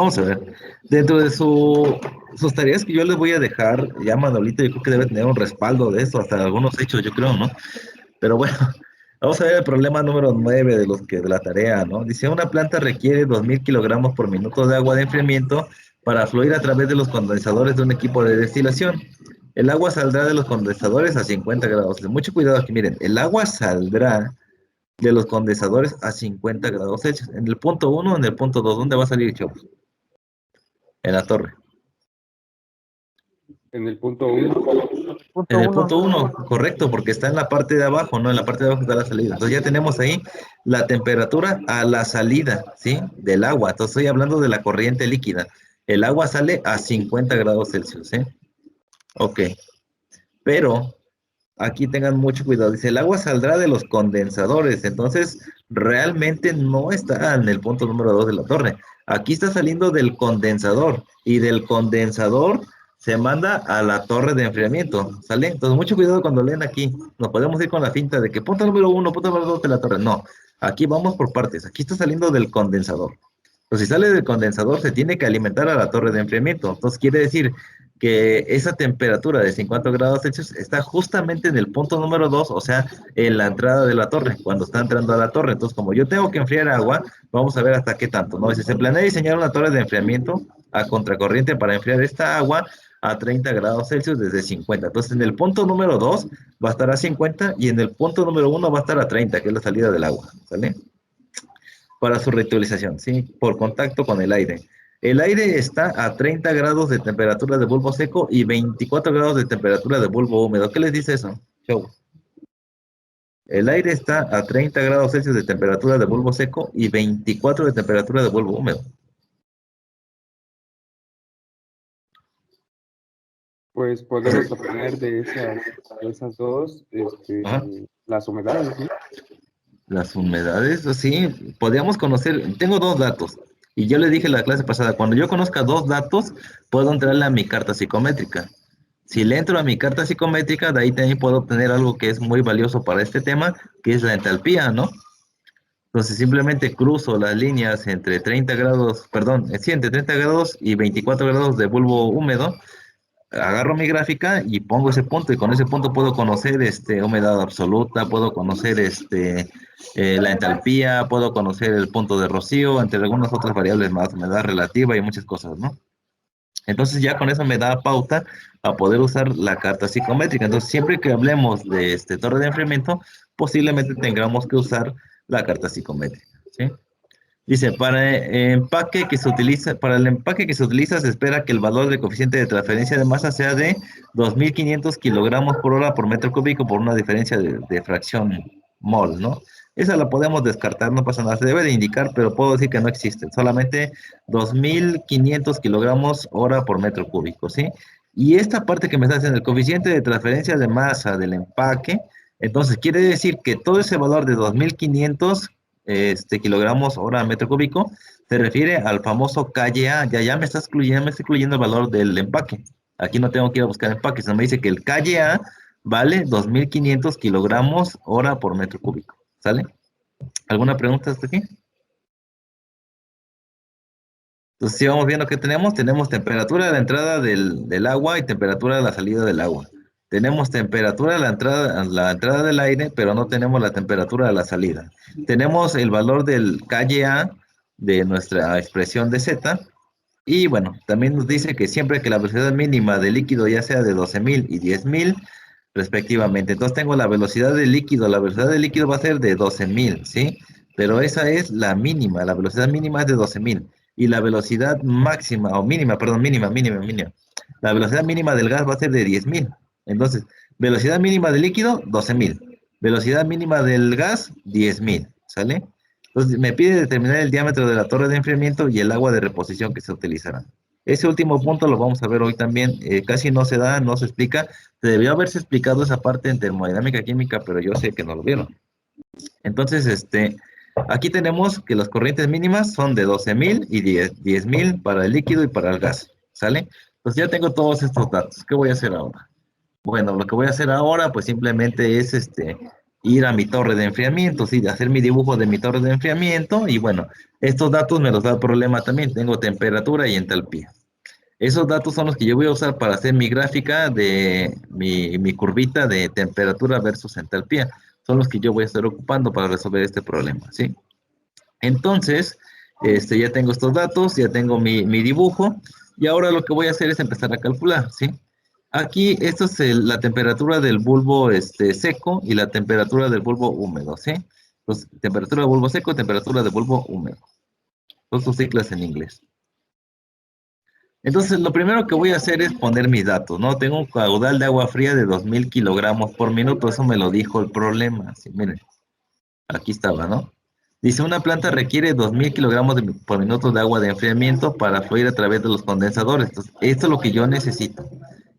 vamos a ver. Dentro de sus tareas que yo les voy a dejar, ya Manolito, yo creo que debe tener un respaldo de esto, hasta algunos hechos, yo creo, ¿no? Pero bueno, vamos a ver el problema número 9 de la tarea, ¿no? Dice, una planta requiere 2000 kilogramos por minuto de agua de enfriamiento para fluir a través de los condensadores de un equipo de destilación. El agua saldrá de los condensadores a 50 grados. Mucho cuidado aquí, miren, el agua saldrá de los condensadores a 50 grados Celsius. En el punto uno, en el punto 2, ¿dónde va a salir, chavos? En la torre. En el punto 1. En el punto uno, correcto, porque está en la parte de abajo, ¿no? En la parte de abajo está la salida. Entonces ya tenemos ahí la temperatura a la salida, ¿sí? Del agua. Entonces estoy hablando de la corriente líquida. El agua sale a 50 grados Celsius, ¿eh? Ok. Pero aquí tengan mucho cuidado. Dice, el agua saldrá de los condensadores. Entonces, realmente no está en el punto número 2 de la torre. Aquí está saliendo del condensador. Y del condensador se manda a la torre de enfriamiento. ¿Sale? Entonces, mucho cuidado cuando leen aquí. Nos podemos ir con la finta de que punto número 1, punto número 2 de la torre. No. Aquí vamos por partes. Aquí está saliendo del condensador. Entonces, si sale del condensador, se tiene que alimentar a la torre de enfriamiento. Entonces, quiere decir que esa temperatura de 50 grados Celsius está justamente en el punto número 2, o sea, en la entrada de la torre, cuando está entrando a la torre. Entonces, como yo tengo que enfriar agua, vamos a ver hasta qué tanto, ¿no? Si se planea diseñar una torre de enfriamiento a contracorriente para enfriar esta agua a 30 grados Celsius desde 50. Entonces, en el punto número 2 va a estar a 50 y en el punto número 1 va a estar a 30, que es la salida del agua, ¿sale? Para su reutilización, ¿sí? Por contacto con el aire. El aire está a 30 grados de temperatura de bulbo seco y 24 grados de temperatura de bulbo húmedo. ¿Qué les dice eso? Show. El aire está a 30 grados Celsius de temperatura de bulbo seco y 24 de temperatura de bulbo húmedo. Pues podemos obtener de esas dos las humedades, ¿no? Las humedades, sí, podríamos conocer, tengo dos datos, y yo le dije la clase pasada, cuando yo conozca dos datos, puedo entrarle a mi carta psicométrica. Si le entro a mi carta psicométrica, de ahí también puedo obtener algo que es muy valioso para este tema, que es la entalpía, ¿no? Entonces simplemente cruzo las líneas entre 30 grados, perdón, sí, entre 30 grados y 24 grados de bulbo húmedo, agarro mi gráfica y pongo ese punto y con ese punto puedo conocer humedad absoluta, puedo conocer la entalpía, puedo conocer el punto de rocío, entre algunas otras variables más, humedad relativa y muchas cosas, ¿no? Entonces ya con eso me da pauta a poder usar la carta psicométrica. Entonces siempre que hablemos de torre de enfriamiento, posiblemente tengamos que usar la carta psicométrica, ¿sí? Dice, para el empaque que se utiliza, se espera que el valor del coeficiente de transferencia de masa sea de 2.500 kilogramos por hora por metro cúbico por una diferencia de fracción mol, ¿no? Esa la podemos descartar, no pasa nada. Se debe de indicar, pero puedo decir que no existe. Solamente 2.500 kilogramos hora por metro cúbico, ¿sí? Y esta parte que me está haciendo el coeficiente de transferencia de masa del empaque, entonces quiere decir que todo ese valor de 2.500 kilogramos hora metro cúbico, se refiere al famoso KA. Ya me está excluyendo el valor del empaque. Aquí no tengo que ir a buscar empaques, no me dice que el KA vale 2.500 kilogramos hora por metro cúbico. ¿Sale? ¿Alguna pregunta hasta aquí? Entonces, si vamos viendo qué tenemos, tenemos temperatura de la entrada del agua y temperatura de la salida del agua. Tenemos temperatura de la entrada del aire, pero no tenemos la temperatura de la salida. Tenemos el valor del KA de nuestra expresión de Z. Y bueno, también nos dice que siempre que la velocidad mínima del líquido ya sea de 12.000 y 10.000, respectivamente. Entonces tengo la velocidad del líquido. La velocidad del líquido va a ser de 12.000, ¿sí? Pero esa es la mínima. La velocidad mínima es de 12.000. Y la velocidad máxima, o mínima, perdón, mínima. La velocidad mínima del gas va a ser de 10.000. Entonces, velocidad mínima del líquido, 12.000. Velocidad mínima del gas, 10.000. ¿Sale? Entonces, me pide determinar el diámetro de la torre de enfriamiento y el agua de reposición que se utilizará. Ese último punto lo vamos a ver hoy también. Casi no se da, no se explica. Se debió haberse explicado esa parte en termodinámica química, pero yo sé que no lo vieron. Entonces, aquí tenemos que las corrientes mínimas son de 12.000 y 10.000 para el líquido y para el gas. ¿Sale? Entonces ya tengo todos estos datos. ¿Qué voy a hacer ahora? Bueno, lo que voy a hacer ahora, pues simplemente es ir a mi torre de enfriamiento, ¿sí? Hacer mi dibujo de mi torre de enfriamiento y bueno, estos datos me los da el problema también. Tengo temperatura y entalpía. Esos datos son los que yo voy a usar para hacer mi gráfica de mi curvita de temperatura versus entalpía. Son los que yo voy a estar ocupando para resolver este problema, ¿sí? Entonces, ya tengo estos datos, ya tengo mi dibujo, y ahora lo que voy a hacer es empezar a calcular, ¿sí? Aquí, esto es la temperatura del bulbo seco y la temperatura del bulbo húmedo, ¿sí? Pues, temperatura de bulbo seco, temperatura de bulbo húmedo. Todos sus siglas en inglés. Entonces, lo primero que voy a hacer es poner mis datos, ¿no? Tengo un caudal de agua fría de 2000 kilogramos por minuto, eso me lo dijo el problema, ¿sí? Miren, aquí estaba, ¿no? Dice, una planta requiere 2000 kilogramos por minuto de agua de enfriamiento para fluir a través de los condensadores. Entonces, esto es lo que yo necesito.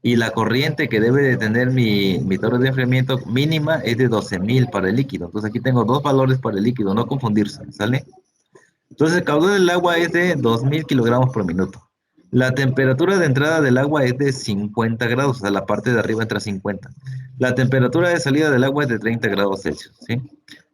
Y la corriente que debe de tener mi torre de enfriamiento mínima es de 12.000 para el líquido. Entonces, aquí tengo dos valores para el líquido, no confundirse, ¿sale? Entonces, el caudal del agua es de 2000 kilogramos por minuto. La temperatura de entrada del agua es de 50 grados, o sea, la parte de arriba entra a 50. La temperatura de salida del agua es de 30 grados Celsius, ¿sí?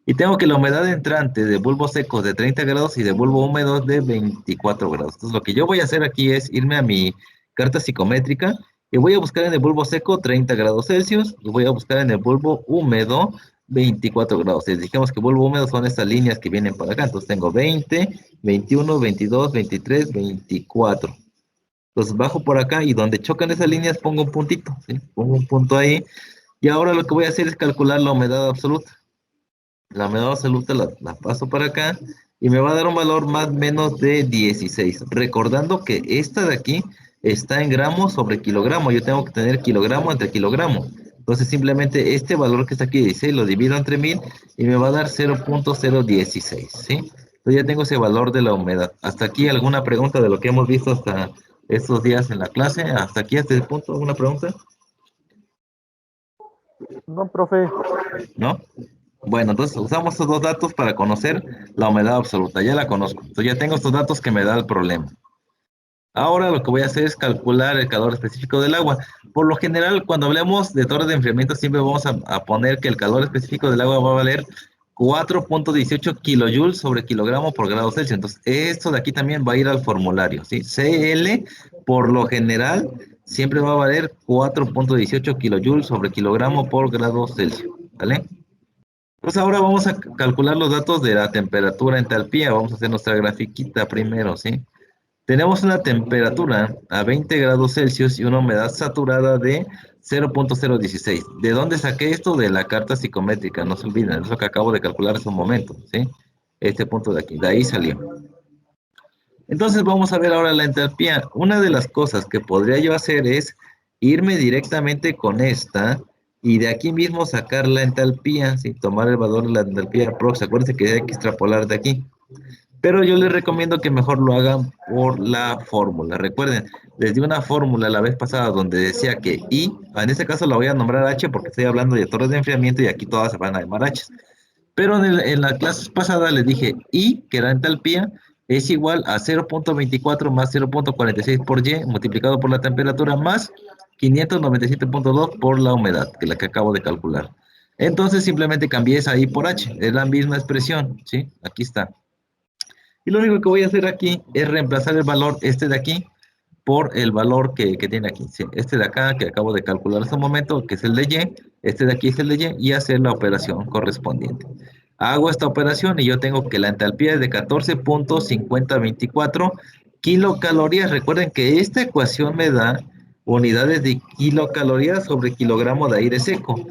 Y tengo que la humedad entrante de bulbos secos de 30 grados y de bulbo húmedo de 24 grados. Entonces, lo que yo voy a hacer aquí es irme a mi carta psicométrica y voy a buscar en el bulbo seco 30 grados Celsius y voy a buscar en el bulbo húmedo 24 grados. Les dijimos que bulbo húmedo son estas líneas que vienen para acá. Entonces, tengo 20, 21, 22, 23, 24. Entonces, bajo por acá y donde chocan esas líneas pongo un puntito, ¿sí? Pongo un punto ahí. Y ahora lo que voy a hacer es calcular la humedad absoluta. La humedad absoluta la paso para acá y me va a dar un valor más o menos de 16. Recordando que esta de aquí está en gramos sobre kilogramo. Yo tengo que tener kilogramo entre kilogramo. Entonces simplemente este valor que está aquí 16 lo divido entre 1000 y me va a dar 0.016, ¿sí? Entonces ya tengo ese valor de la humedad. ¿Hasta aquí alguna pregunta de lo que hemos visto hasta estos días en la clase? ¿Hasta aquí, hasta este punto, alguna pregunta? No, profe. ¿No? Bueno, entonces usamos estos dos datos para conocer la humedad absoluta. Ya la conozco. Entonces ya tengo estos datos que me da el problema. Ahora lo que voy a hacer es calcular el calor específico del agua. Por lo general, cuando hablemos de torres de enfriamiento, siempre vamos a poner que el calor específico del agua va a valer 4.18 kilojoules sobre kilogramo por grado Celsius. Entonces, esto de aquí también va a ir al formulario, ¿sí? CL, por lo general, siempre va a valer 4.18 kilojoules sobre kilogramo por grado Celsius, ¿vale? Pues ahora vamos a calcular los datos de la temperatura entalpía. Vamos a hacer nuestra grafiquita primero, ¿sí? Tenemos una temperatura a 20 grados Celsius y una humedad saturada de 0.016. ¿De dónde saqué esto? De la carta psicométrica, no se olviden, es lo que acabo de calcular hace un momento, ¿sí? Este punto de aquí, de ahí salió. Entonces vamos a ver ahora la entalpía. Una de las cosas que podría yo hacer es irme directamente con esta y de aquí mismo sacar la entalpía, ¿sí? Tomar el valor de la entalpía prox. Acuérdense que hay que extrapolar de aquí. Pero yo les recomiendo que mejor lo hagan por la fórmula. Recuerden, les di una fórmula la vez pasada donde decía que I, en este caso la voy a nombrar H porque estoy hablando de torres de enfriamiento y aquí todas se van a llamar H. Pero en la clase pasada les dije I, que era entalpía, es igual a 0.24 más 0.46 por Y multiplicado por la temperatura más 597.2 por la humedad, que es la que acabo de calcular. Entonces simplemente cambié esa I por H, es la misma expresión, ¿sí? Aquí está. Y lo único que voy a hacer aquí es reemplazar el valor este de aquí por el valor que tiene aquí. ¿Sí? Este de acá que acabo de calcular hace un momento, que es el de Y, este de aquí es el de Y, y hacer la operación correspondiente. Hago esta operación y yo tengo que la entalpía es de 14.5024 kilocalorías. Recuerden que esta ecuación me da unidades de kilocalorías sobre kilogramo de aire seco.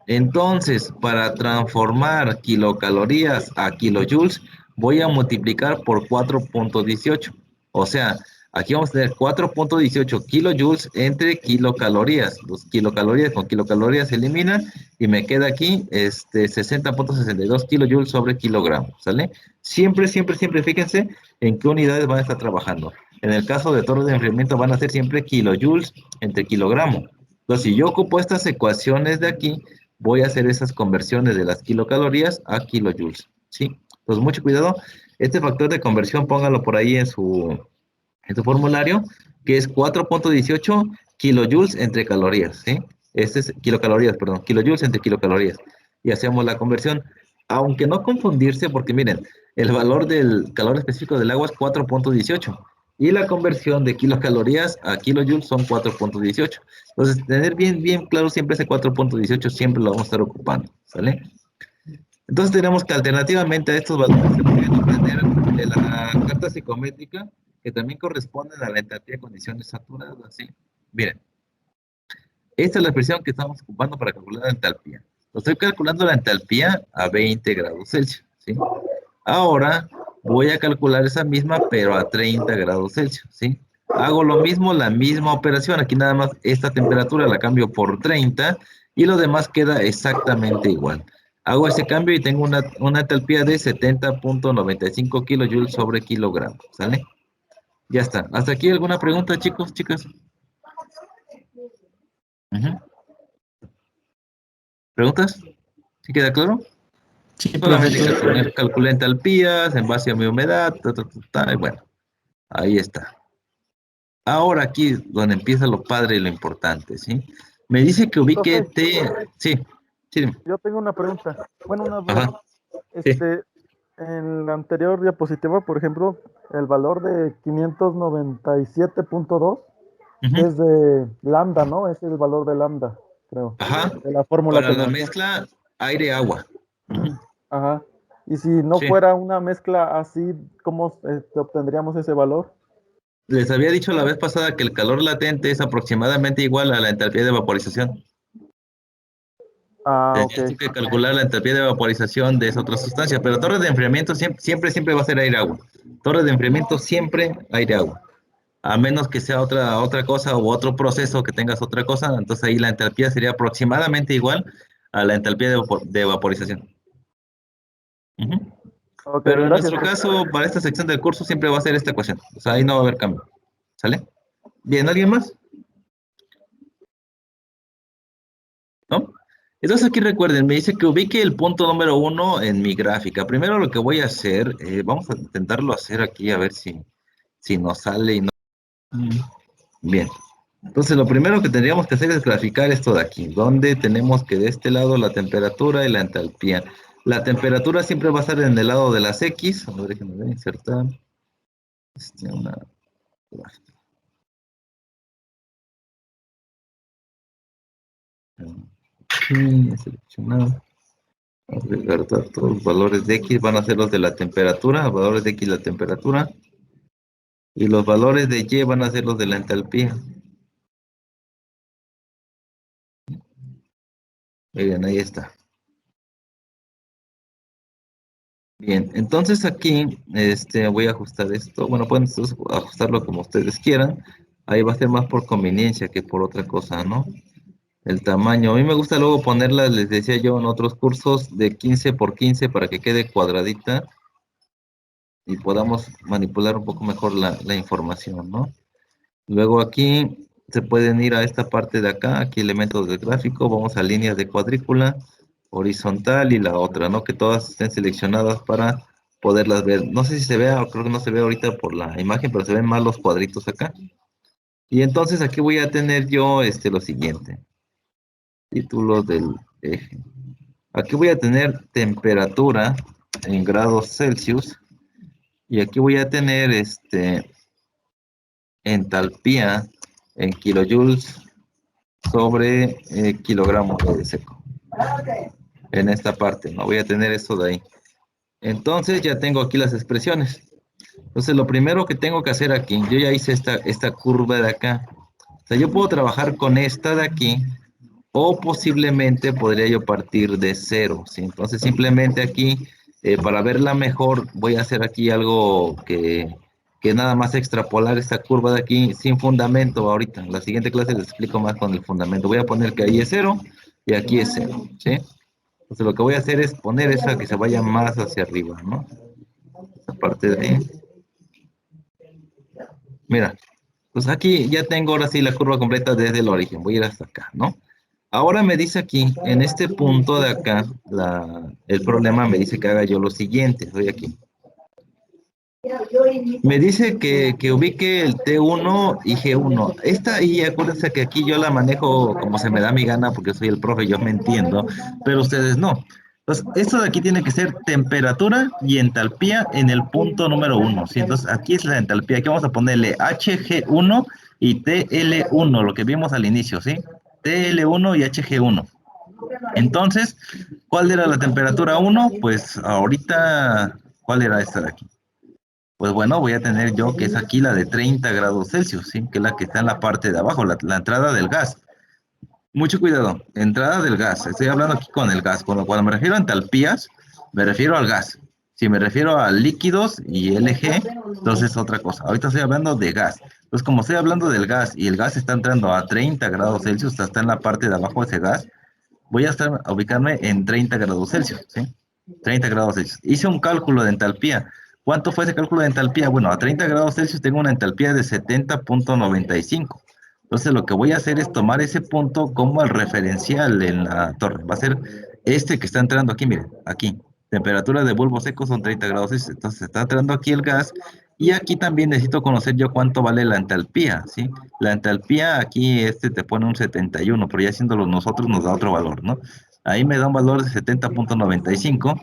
Entonces, para transformar kilocalorías a kilojoules, voy a multiplicar por 4.18. O sea, aquí vamos a tener 4.18 kilojoules entre kilocalorías. Los kilocalorías con kilocalorías se eliminan y me queda aquí 60.62 kilojoules sobre kilogramo, ¿sale? Siempre, siempre, siempre fíjense en qué unidades van a estar trabajando. En el caso de torres de enfriamiento van a ser siempre kilojoules entre kilogramo. Entonces, si yo ocupo estas ecuaciones de aquí, voy a hacer esas conversiones de las kilocalorías a kilojoules, ¿sí? Entonces, mucho cuidado. Este factor de conversión, póngalo por ahí en su formulario, que es 4.18 kilojoules entre calorías, ¿sí? Este es kilocalorías, perdón, kilojoules entre kilocalorías. y hacemos la conversión. Aunque no confundirse, porque miren, el valor del calor específico del agua es 4,18 y la conversión de kilocalorías a kilojoules son 4,18. Entonces, tener bien claro siempre ese 4,18 siempre lo vamos a estar ocupando, ¿sale? Entonces tenemos que alternativamente a estos valores se pueden obtener de la carta psicométrica que también corresponden a la entalpía de condiciones saturadas, ¿sí? Miren, esta es la expresión que estamos ocupando para calcular la entalpía. Estoy calculando la entalpía a 20 grados Celsius, ¿sí? Ahora voy a calcular esa misma, pero a 30 grados Celsius, ¿sí? Hago lo mismo, la misma operación. Aquí nada más esta temperatura la cambio por 30 y lo demás queda exactamente igual. Hago ese cambio y tengo una entalpía de 70,95 kilojoules sobre kilogramo, ¿sale? Ya está. ¿Hasta aquí alguna pregunta, chicos, chicas? Ujú. ¿Preguntas? ¿Sí queda claro? Sí, Solamente profesor. calculé entalpías en base a mi humedad, y bueno, ahí está. Ahora aquí es donde empieza lo padre y lo importante, ¿sí? Me dice que ubique Profe, T. Sí, sí, dime. yo tengo una pregunta. Bueno, una duda. Ajá, sí. En la anterior diapositiva, por ejemplo, el valor de 597,2 Ujú. es de lambda, ¿no? Es el valor de lambda, creo, Ajá. de la fórmula Para que la nos dio. mezcla aire-agua. Ujú. Ajá. Y si no Sí. fuera una mezcla así, ¿cómo obtendríamos ese valor? Les había dicho la vez pasada que el calor latente es aproximadamente igual a la entalpía de vaporización. Ah, ok. Tenías que calcular la entalpía de vaporización de esa otra sustancia, pero torre de enfriamiento siempre va a ser aire-agua. Torre de enfriamiento siempre aire-agua. A menos que sea otra cosa o otro proceso que tengas otra cosa, entonces ahí la entalpía sería aproximadamente igual a la entalpía de vaporización. Ujú. Ok, Pero en gracias, nuestro profe. caso, para esta sección del curso siempre va a ser esta ecuación. O sea, ahí no va a haber cambio. ¿Sale? Bien, ¿alguien más? ¿No? Entonces aquí recuerden, me dice que ubique el punto número 1 en mi gráfica. Primero lo que voy a hacer, vamos a intentarlo hacer aquí a ver si nos sale y no. Mm, Bien. Entonces lo primero que tendríamos que hacer es graficar esto de aquí, donde tenemos que de este lado la temperatura y la entalpía. La temperatura siempre va a estar en el lado de las X. A ver, déjenme ver, insertar. Una gráfica. Aquí, seleccionado. Agregar datos, los valores de X van a ser los de la temperatura, los valores de X la temperatura, y los valores de Y van a ser los de la entalpía. Miren, ahí está. Bien, entonces aquí voy a ajustar esto. Bueno, pueden ustedes ajustarlo como ustedes quieran. Ahí va a ser más por conveniencia que por otra cosa, ¿no? El tamaño. A mí me gusta luego ponerla, les decía yo en otros cursos, de 15 por 15 para que quede cuadradita y podamos manipular un poco mejor la información, ¿no? Luego aquí se pueden ir a esta parte de acá, aquí elementos del gráfico, vamos a líneas de cuadrícula, horizontal y la otra, ¿no? Que todas estén seleccionadas para poderlas ver. No sé si se vea, o creo que no se ve ahorita por la imagen, pero se ven más los cuadritos acá. Y entonces aquí voy a tener yo lo siguiente, título del eje. Aquí voy a tener temperatura en grados Celsius y aquí voy a tener entalpía en kilojoules sobre kilogramos de seco. En esta parte, no voy a tener esto de ahí. Entonces ya tengo aquí las expresiones. Entonces lo primero que tengo que hacer aquí, yo ya hice esta curva de acá. O sea, yo puedo trabajar con esta de aquí o posiblemente podría yo partir de cero, ¿sí? Entonces simplemente aquí, para verla mejor, voy a hacer aquí algo que nada más extrapolar esta curva de aquí sin fundamento ahorita. En la siguiente clase les explico más con el fundamento. Voy a poner que ahí es cero y aquí es cero, ¿sí? Entonces lo que voy a hacer es poner esa que se vaya más hacia arriba, ¿no? Esa parte de ahí. Mira, pues aquí ya tengo ahora sí la curva completa desde el origen. Voy a ir hasta acá, ¿no? Ahora me dice aquí, en este punto de acá, el problema me dice que haga yo lo siguiente. Estoy aquí. Me dice que ubique el T1 y G1. Esta y acuérdense que aquí yo la manejo como se me da mi gana porque soy el profe, yo me entiendo, pero ustedes no. Entonces, esto de aquí tiene que ser temperatura y entalpía en el punto número uno. ¿Sí? Entonces, aquí es la entalpía. Aquí vamos a ponerle HG1 y TL1, lo que vimos al inicio, ¿sí? TL1 y HG1. Entonces, ¿cuál era la temperatura uno? Pues ahorita, ¿cuál era esta de aquí? Pues bueno, voy a tener yo que es aquí la de 30 grados Celsius, ¿sí? Que es la que está en la parte de abajo, la entrada del gas. Mucho cuidado, entrada del gas. Estoy hablando aquí con el gas. Cuando me refiero a entalpías, me refiero al gas. Si me refiero a líquidos y LG, entonces es otra cosa. Ahorita estoy hablando de gas. Entonces, como estoy hablando del gas y el gas está entrando a 30 grados Celsius, está en la parte de abajo de ese gas, voy a ubicarme en 30 grados Celsius, ¿sí? 30 grados Celsius. Hice un cálculo de entalpía. ¿Cuánto fue ese cálculo de entalpía? Bueno, a 30 grados Celsius tengo una entalpía de 70.95. Entonces lo que voy a hacer es tomar ese punto como el referencial en la torre. Va a ser este que está entrando aquí, miren, aquí. Temperatura de bulbo seco son 30 grados Celsius. Entonces está entrando aquí el gas y aquí también necesito conocer yo cuánto vale la entalpía, ¿sí? La entalpía aquí te pone un 71, pero ya haciéndolo nosotros nos da otro valor, ¿no? Ahí me da un valor de 70.95,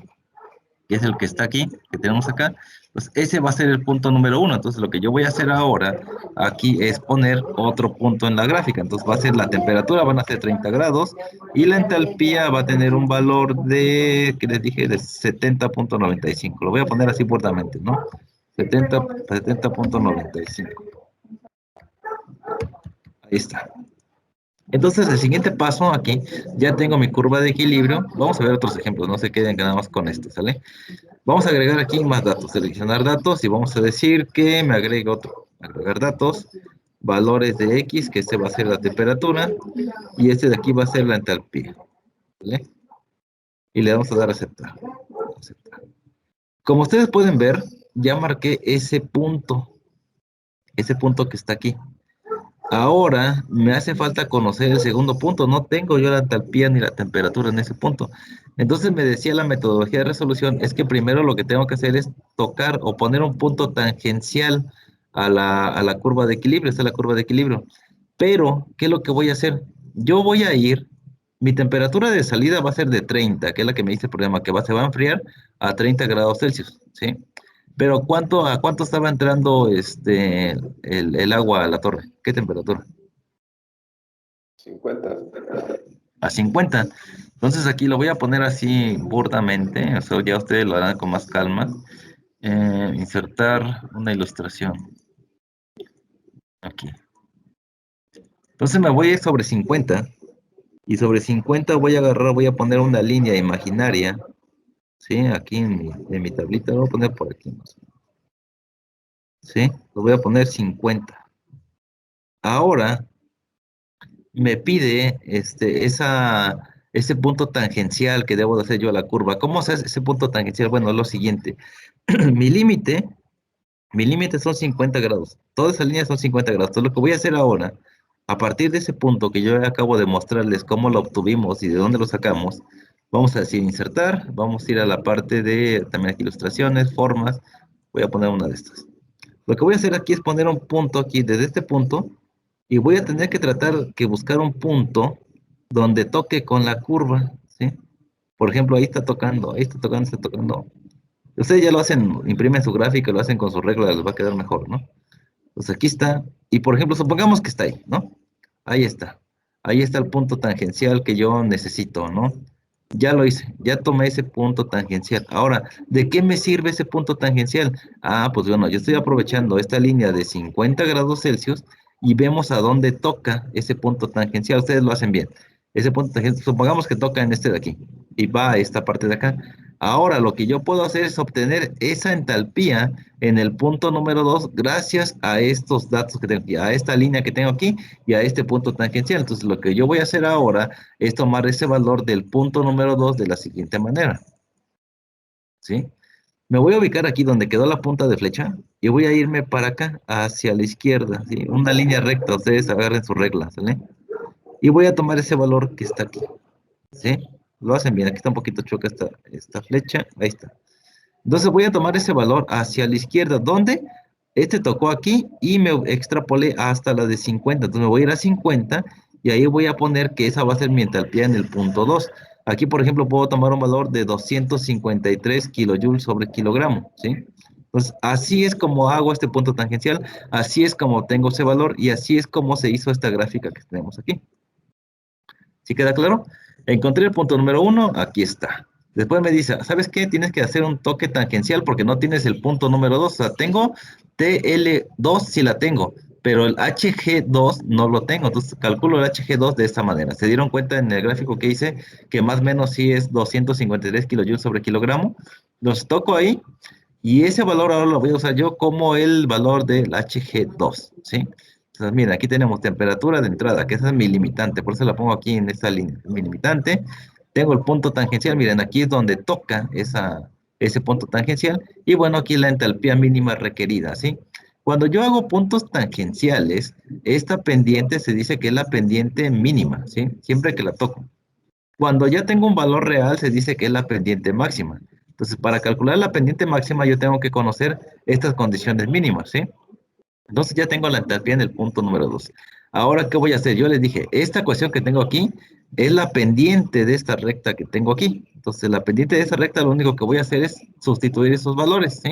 que es el que está aquí, que tenemos acá. Pues ese va a ser el punto número uno. Entonces lo que yo voy a hacer ahora aquí es poner otro punto en la gráfica. Entonces va a ser la temperatura, van a ser 30 grados, y la entalpía va a tener un valor de, que les dije, de 70.95. Lo voy a poner así burdamente, ¿no? 70.95. Ahí está. Entonces, el siguiente paso aquí, ya tengo mi curva de equilibrio. Vamos a ver otros ejemplos, no se queden nada más con este, ¿sale? Vamos a agregar aquí más datos, seleccionar datos y vamos a decir que me agrega otro. Agregar datos, valores de X, que este va a ser la temperatura y este de aquí va a ser la entalpía, ¿vale? Y le vamos a dar a aceptar. Aceptar. Como ustedes pueden ver, ya marqué ese punto que está aquí. Ahora me hace falta conocer el segundo punto. No tengo yo la entalpía ni la temperatura en ese punto. Entonces me decía la metodología de resolución, es que primero lo que tengo que hacer es tocar o poner un punto tangencial a la curva de equilibrio. Esta es la curva de equilibrio. Pero, ¿qué es lo que voy a hacer? Yo voy a ir, mi temperatura de salida va a ser de 30, que es la que me dice el problema, se va a enfriar a 30 grados Celsius, ¿sí? Pero a cuánto estaba entrando el agua a la torre? ¿Qué temperatura? 50. A 50. Entonces aquí lo voy a poner así burdamente, o sea, ya ustedes lo harán con más calma. Insertar una ilustración aquí. Entonces me voy a ir sobre 50 y sobre 50 voy a agarrar, voy a poner una línea imaginaria, ¿sí? Aquí en mi tablita, lo voy a poner por aquí más o menos, ¿sí? Lo voy a poner 50. Ahora me pide ese punto tangencial que debo de hacer yo a la curva. ¿Cómo se hace ese punto tangencial? Bueno, es lo siguiente. Mi límite, mi límite son 50 grados. Toda esa línea son 50 grados. Entonces, lo que voy a hacer ahora, a partir de ese punto que yo acabo de mostrarles cómo lo obtuvimos y de dónde lo sacamos, vamos a decir insertar, vamos a ir a la parte de también aquí ilustraciones, formas. Voy a poner una de estas. Lo que voy a hacer aquí es poner un punto aquí desde este punto y voy a tener que tratar que buscar un punto donde toque con la curva, ¿sí? Por ejemplo, ahí está tocando, ahí está tocando, está tocando. Ustedes ya lo hacen, imprimen su gráfica, lo hacen con sus reglas, les va a quedar mejor, ¿no? Pues aquí está, y por ejemplo, supongamos que está ahí, ¿no? Ahí está. Ahí está el punto tangencial que yo necesito, ¿no? Ya lo hice, ya tomé ese punto tangencial. Ahora, ¿de qué me sirve ese punto tangencial? Ah, pues bueno, yo estoy aprovechando esta línea de 50 grados Celsius y vemos a dónde toca ese punto tangencial. Ustedes lo hacen bien. Ese punto tangencial, supongamos que toca en este de aquí y va a esta parte de acá. Ahora, lo que yo puedo hacer es obtener esa entalpía en el punto número 2 gracias a estos datos que tengo aquí, a esta línea que tengo aquí y a este punto tangencial. Entonces, lo que yo voy a hacer ahora es tomar ese valor del punto número 2 de la siguiente manera, ¿sí? Me voy a ubicar aquí donde quedó la punta de flecha y voy a irme para acá, hacia la izquierda, ¿sí? Una línea recta, ustedes agarren sus reglas, ¿sale? Y voy a tomar ese valor que está aquí, ¿sí? Lo hacen bien, aquí está un poquito choca esta flecha, ahí está. Entonces voy a tomar ese valor hacia la izquierda, donde este tocó aquí y me extrapolé hasta la de 50. Entonces me voy a ir a 50 y ahí voy a poner que esa va a ser mi entalpía en el punto 2. Aquí, por ejemplo, puedo tomar un valor de 253 kilojoules sobre kilogramo, ¿sí? Entonces, así es como hago este punto tangencial, así es como tengo ese valor y así es como se hizo esta gráfica que tenemos aquí. ¿Sí queda claro? Encontré el punto número 1, aquí está. Después me dice, ¿sabes qué? Tienes que hacer un toque tangencial porque no tienes el punto número 2. O sea, tengo TL2, sí la tengo, pero el HG2 no lo tengo. Entonces calculo el HG2 de esta manera. ¿Se dieron cuenta en el gráfico que hice que más o menos sí es 253 kilojoules sobre kilogramo? Los toco ahí y ese valor ahora lo voy a usar yo como el valor del HG2, ¿sí? Entonces, mira, aquí tenemos temperatura de entrada, que esa es mi limitante, por eso la pongo aquí en esta línea, mi limitante. Tengo el punto tangencial, miren, aquí es donde toca ese punto tangencial, y bueno, aquí la entalpía mínima requerida, ¿sí? Cuando yo hago puntos tangenciales, esta pendiente se dice que es la pendiente mínima, ¿sí? Siempre que la toco. Cuando ya tengo un valor real, se dice que es la pendiente máxima. Entonces, para calcular la pendiente máxima, yo tengo que conocer estas condiciones mínimas, ¿sí? Entonces ya tengo la entalpía en el punto número 2. Ahora, ¿qué voy a hacer? Yo les dije, esta ecuación que tengo aquí es la pendiente de esta recta que tengo aquí. Entonces, la pendiente de esa recta, lo único que voy a hacer es sustituir esos valores, ¿sí?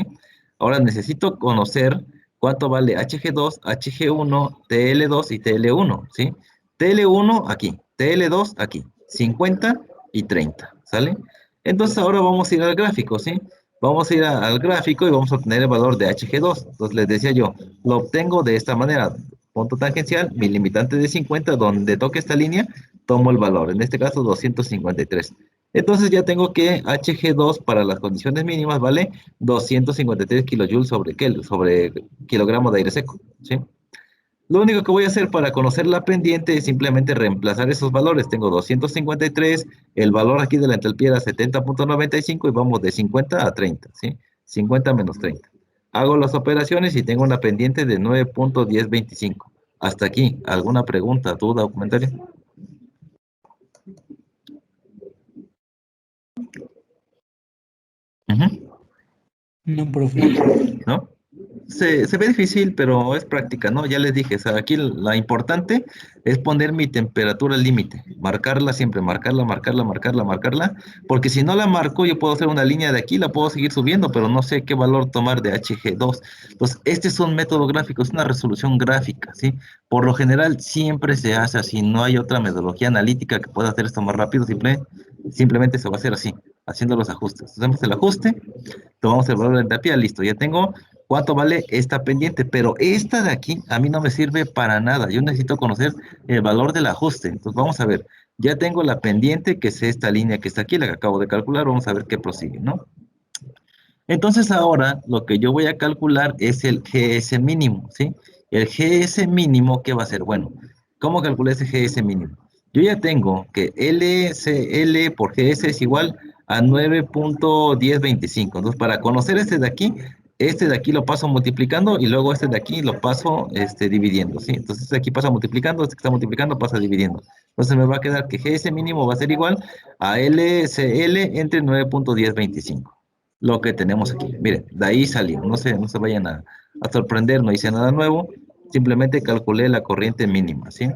Ahora necesito conocer cuánto vale HG2, HG1, TL2 y TL1, ¿sí? TL1 aquí, TL2 aquí, 50 y 30, ¿sale? Entonces ahora vamos a ir al gráfico, ¿sí? Vamos a ir al gráfico y vamos a obtener el valor de HG2. Entonces les decía yo, lo obtengo de esta manera. Punto tangencial, mi limitante de 50, donde toque esta línea, tomo el valor. En este caso, 253. Entonces ya tengo que HG2 para las condiciones mínimas vale 253 kilojoules sobre kilogramo de aire seco, ¿sí? Lo único que voy a hacer para conocer la pendiente es simplemente reemplazar esos valores. Tengo 253, el valor aquí de la entalpía era 70,95 y vamos de 50 a 30, ¿sí? 50 menos 30. Hago las operaciones y tengo una pendiente de 9,1025. Hasta aquí, ¿alguna pregunta, duda o comentario? Ujú. No, profe. ¿No? Se ve difícil, pero es práctica, ¿no? Ya les dije, o sea, aquí la importante es poner mi temperatura límite, marcarla siempre, marcarla, marcarla, marcarla, marcarla, porque si no la marco, yo puedo hacer una línea de aquí, la puedo seguir subiendo, pero no sé qué valor tomar de HG2. Entonces, este es un método gráfico, es una resolución gráfica, ¿sí? Por lo general, siempre se hace así, no hay otra metodología analítica que pueda hacer esto más rápido, simplemente se va a hacer así, haciendo los ajustes. Hacemos el ajuste, tomamos el valor de la entropía, listo, ya tengo cuánto vale esta pendiente, pero esta de aquí a mí no me sirve para nada, yo necesito conocer el valor del ajuste, entonces vamos a ver, ya tengo la pendiente, que es esta línea que está aquí, la que acabo de calcular, vamos a ver qué prosigue, ¿no? Entonces ahora lo que yo voy a calcular es el GS mínimo, ¿sí? El GS mínimo, ¿qué va a ser? Bueno, ¿cómo calculé ese GS mínimo? Yo ya tengo que LCL por GS es igual a 9,1025. Entonces, para conocer este de aquí lo paso multiplicando y luego este de aquí lo paso dividiendo, ¿sí? Entonces, este de aquí pasa multiplicando, este que está multiplicando pasa dividiendo. Entonces, me va a quedar que GS mínimo va a ser igual a LCL entre 9,1025. Lo que tenemos aquí. Miren, de ahí salió. No se vayan a sorprender, no hice nada nuevo. Simplemente calculé la corriente mínima, ¿sí?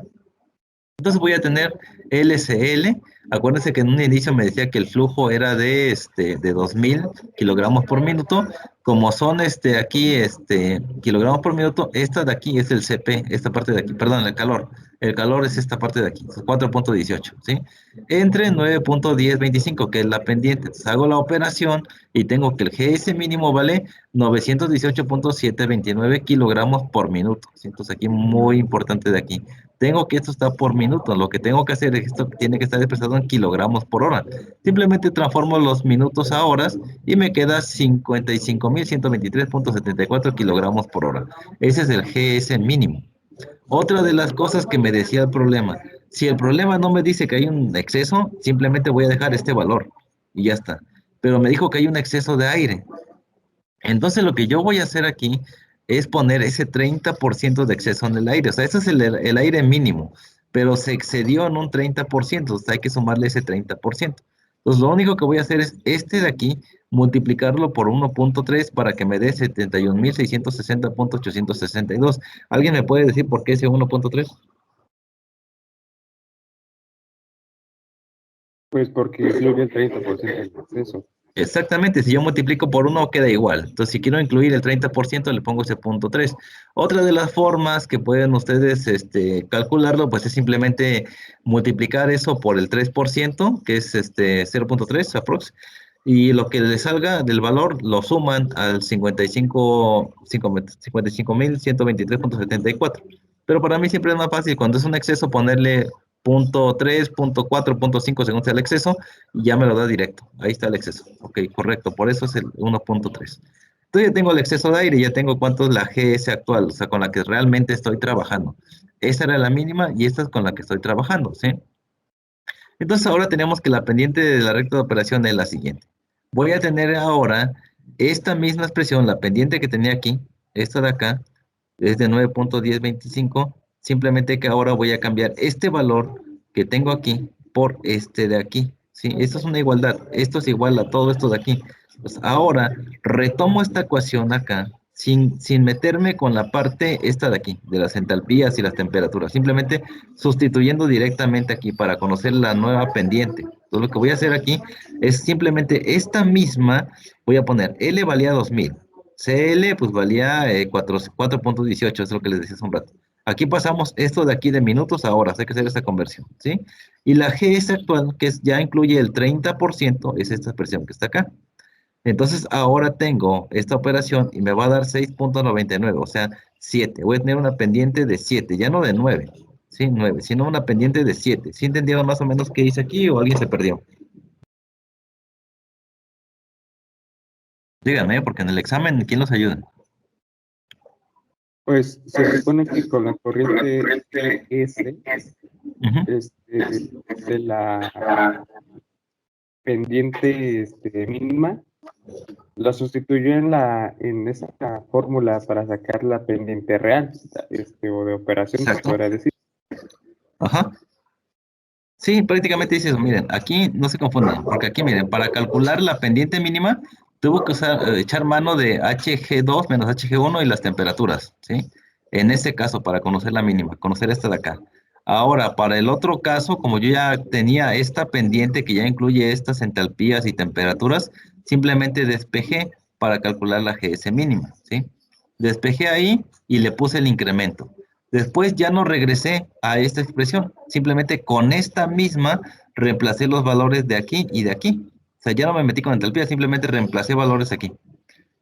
Entonces voy a tener LCL. Acuérdense que en un inicio me decía que el flujo era de 2000 kilogramos por minuto. Como son aquí kilogramos por minuto, esta de aquí es el CP, esta parte de aquí, perdón, el calor. El calor es esta parte de aquí, 4,18, ¿sí? Entre 9,1025, que es la pendiente. Entonces hago la operación y tengo que el GS mínimo vale 918,729 kilogramos por minuto, ¿sí? Entonces aquí muy importante de aquí. Tengo que esto está por minuto. Lo que tengo que hacer es que esto tiene que estar expresado en kilogramos por hora. Simplemente transformo los minutos a horas y me queda 55,123,74 kilogramos por hora. Ese es el GS mínimo. Otra de las cosas que me decía el problema, si el problema no me dice que hay un exceso, simplemente voy a dejar este valor y ya está. Pero me dijo que hay un exceso de aire. Entonces lo que yo voy a hacer aquí es poner ese 30% de exceso en el aire. O sea, ese es el aire mínimo, pero se excedió en un 30%, o sea, hay que sumarle ese 30%. Entonces, lo único que voy a hacer es este de aquí, multiplicarlo por 1.3 para que me dé 71.660.862. ¿Alguien me puede decir por qué ese 1.3? Pues porque incluye el 30% del exceso. Exactamente, si yo multiplico por 1 queda igual. Entonces, si quiero incluir el 30%, le pongo ese punto 3. Otra de las formas que pueden ustedes calcularlo, pues es simplemente multiplicar eso por el 3%, que es 0.3 aprox, y lo que le salga del valor lo suman al 55.123.74. Pero para mí siempre es más fácil cuando es un exceso ponerle punto 3, punto 4, punto 5 según sea el exceso, y ya me lo da directo. Ahí está el exceso. Ok, correcto. Por eso es el 1.3. Entonces ya tengo el exceso de aire, ya tengo cuánto es la GS actual, o sea, con la que realmente estoy trabajando. Esa era la mínima y esta es con la que estoy trabajando, ¿sí? Entonces ahora tenemos que la pendiente de la recta de operación es la siguiente. Voy a tener ahora esta misma expresión, la pendiente que tenía aquí, esta de acá, es de 9.1025, simplemente que ahora voy a cambiar este valor que tengo aquí por este de aquí, ¿sí? Esto es una igualdad, esto es igual a todo esto de aquí. Pues ahora retomo esta ecuación acá, sin meterme con la parte esta de aquí, de las entalpías y las temperaturas, simplemente sustituyendo directamente aquí para conocer la nueva pendiente. Entonces lo que voy a hacer aquí es simplemente esta misma, voy a poner L valía 2000, CL pues valía 4.18, es lo que les decía hace un rato. Aquí pasamos esto de aquí de minutos a horas, hay que hacer esta conversión, ¿sí? Y la GS actual, ya incluye el 30%, es esta expresión que está acá. Entonces ahora tengo esta operación y me va a dar 6.99, o sea, 7. Voy a tener una pendiente de 7, ya no de 9, ¿sí? 9, sino una pendiente de 7. ¿Sí entendieron más o menos qué hice aquí o alguien se perdió? Díganme, porque en el examen, ¿quién los ayuda? Pues se supone que con la corriente GS, Ujú. de la pendiente mínima, la sustituyó en esa fórmula para sacar la pendiente real, o de operación, se Exacto. podrá decir. Ajá. Sí, prácticamente dice eso. Miren, aquí no se confundan, porque aquí, miren, para calcular la pendiente mínima, tuvo que echar mano de Hg2 menos Hg1 y las temperaturas, ¿sí? En este caso, para conocer la mínima, conocer esta de acá. Ahora, para el otro caso, como yo ya tenía esta pendiente que ya incluye estas entalpías y temperaturas, simplemente despejé para calcular la Gs mínima, ¿sí? Despejé ahí y le puse el incremento. Después ya no regresé a esta expresión, simplemente con esta misma reemplacé los valores de aquí y de aquí. O sea, ya no me metí con entalpía, simplemente reemplacé valores aquí.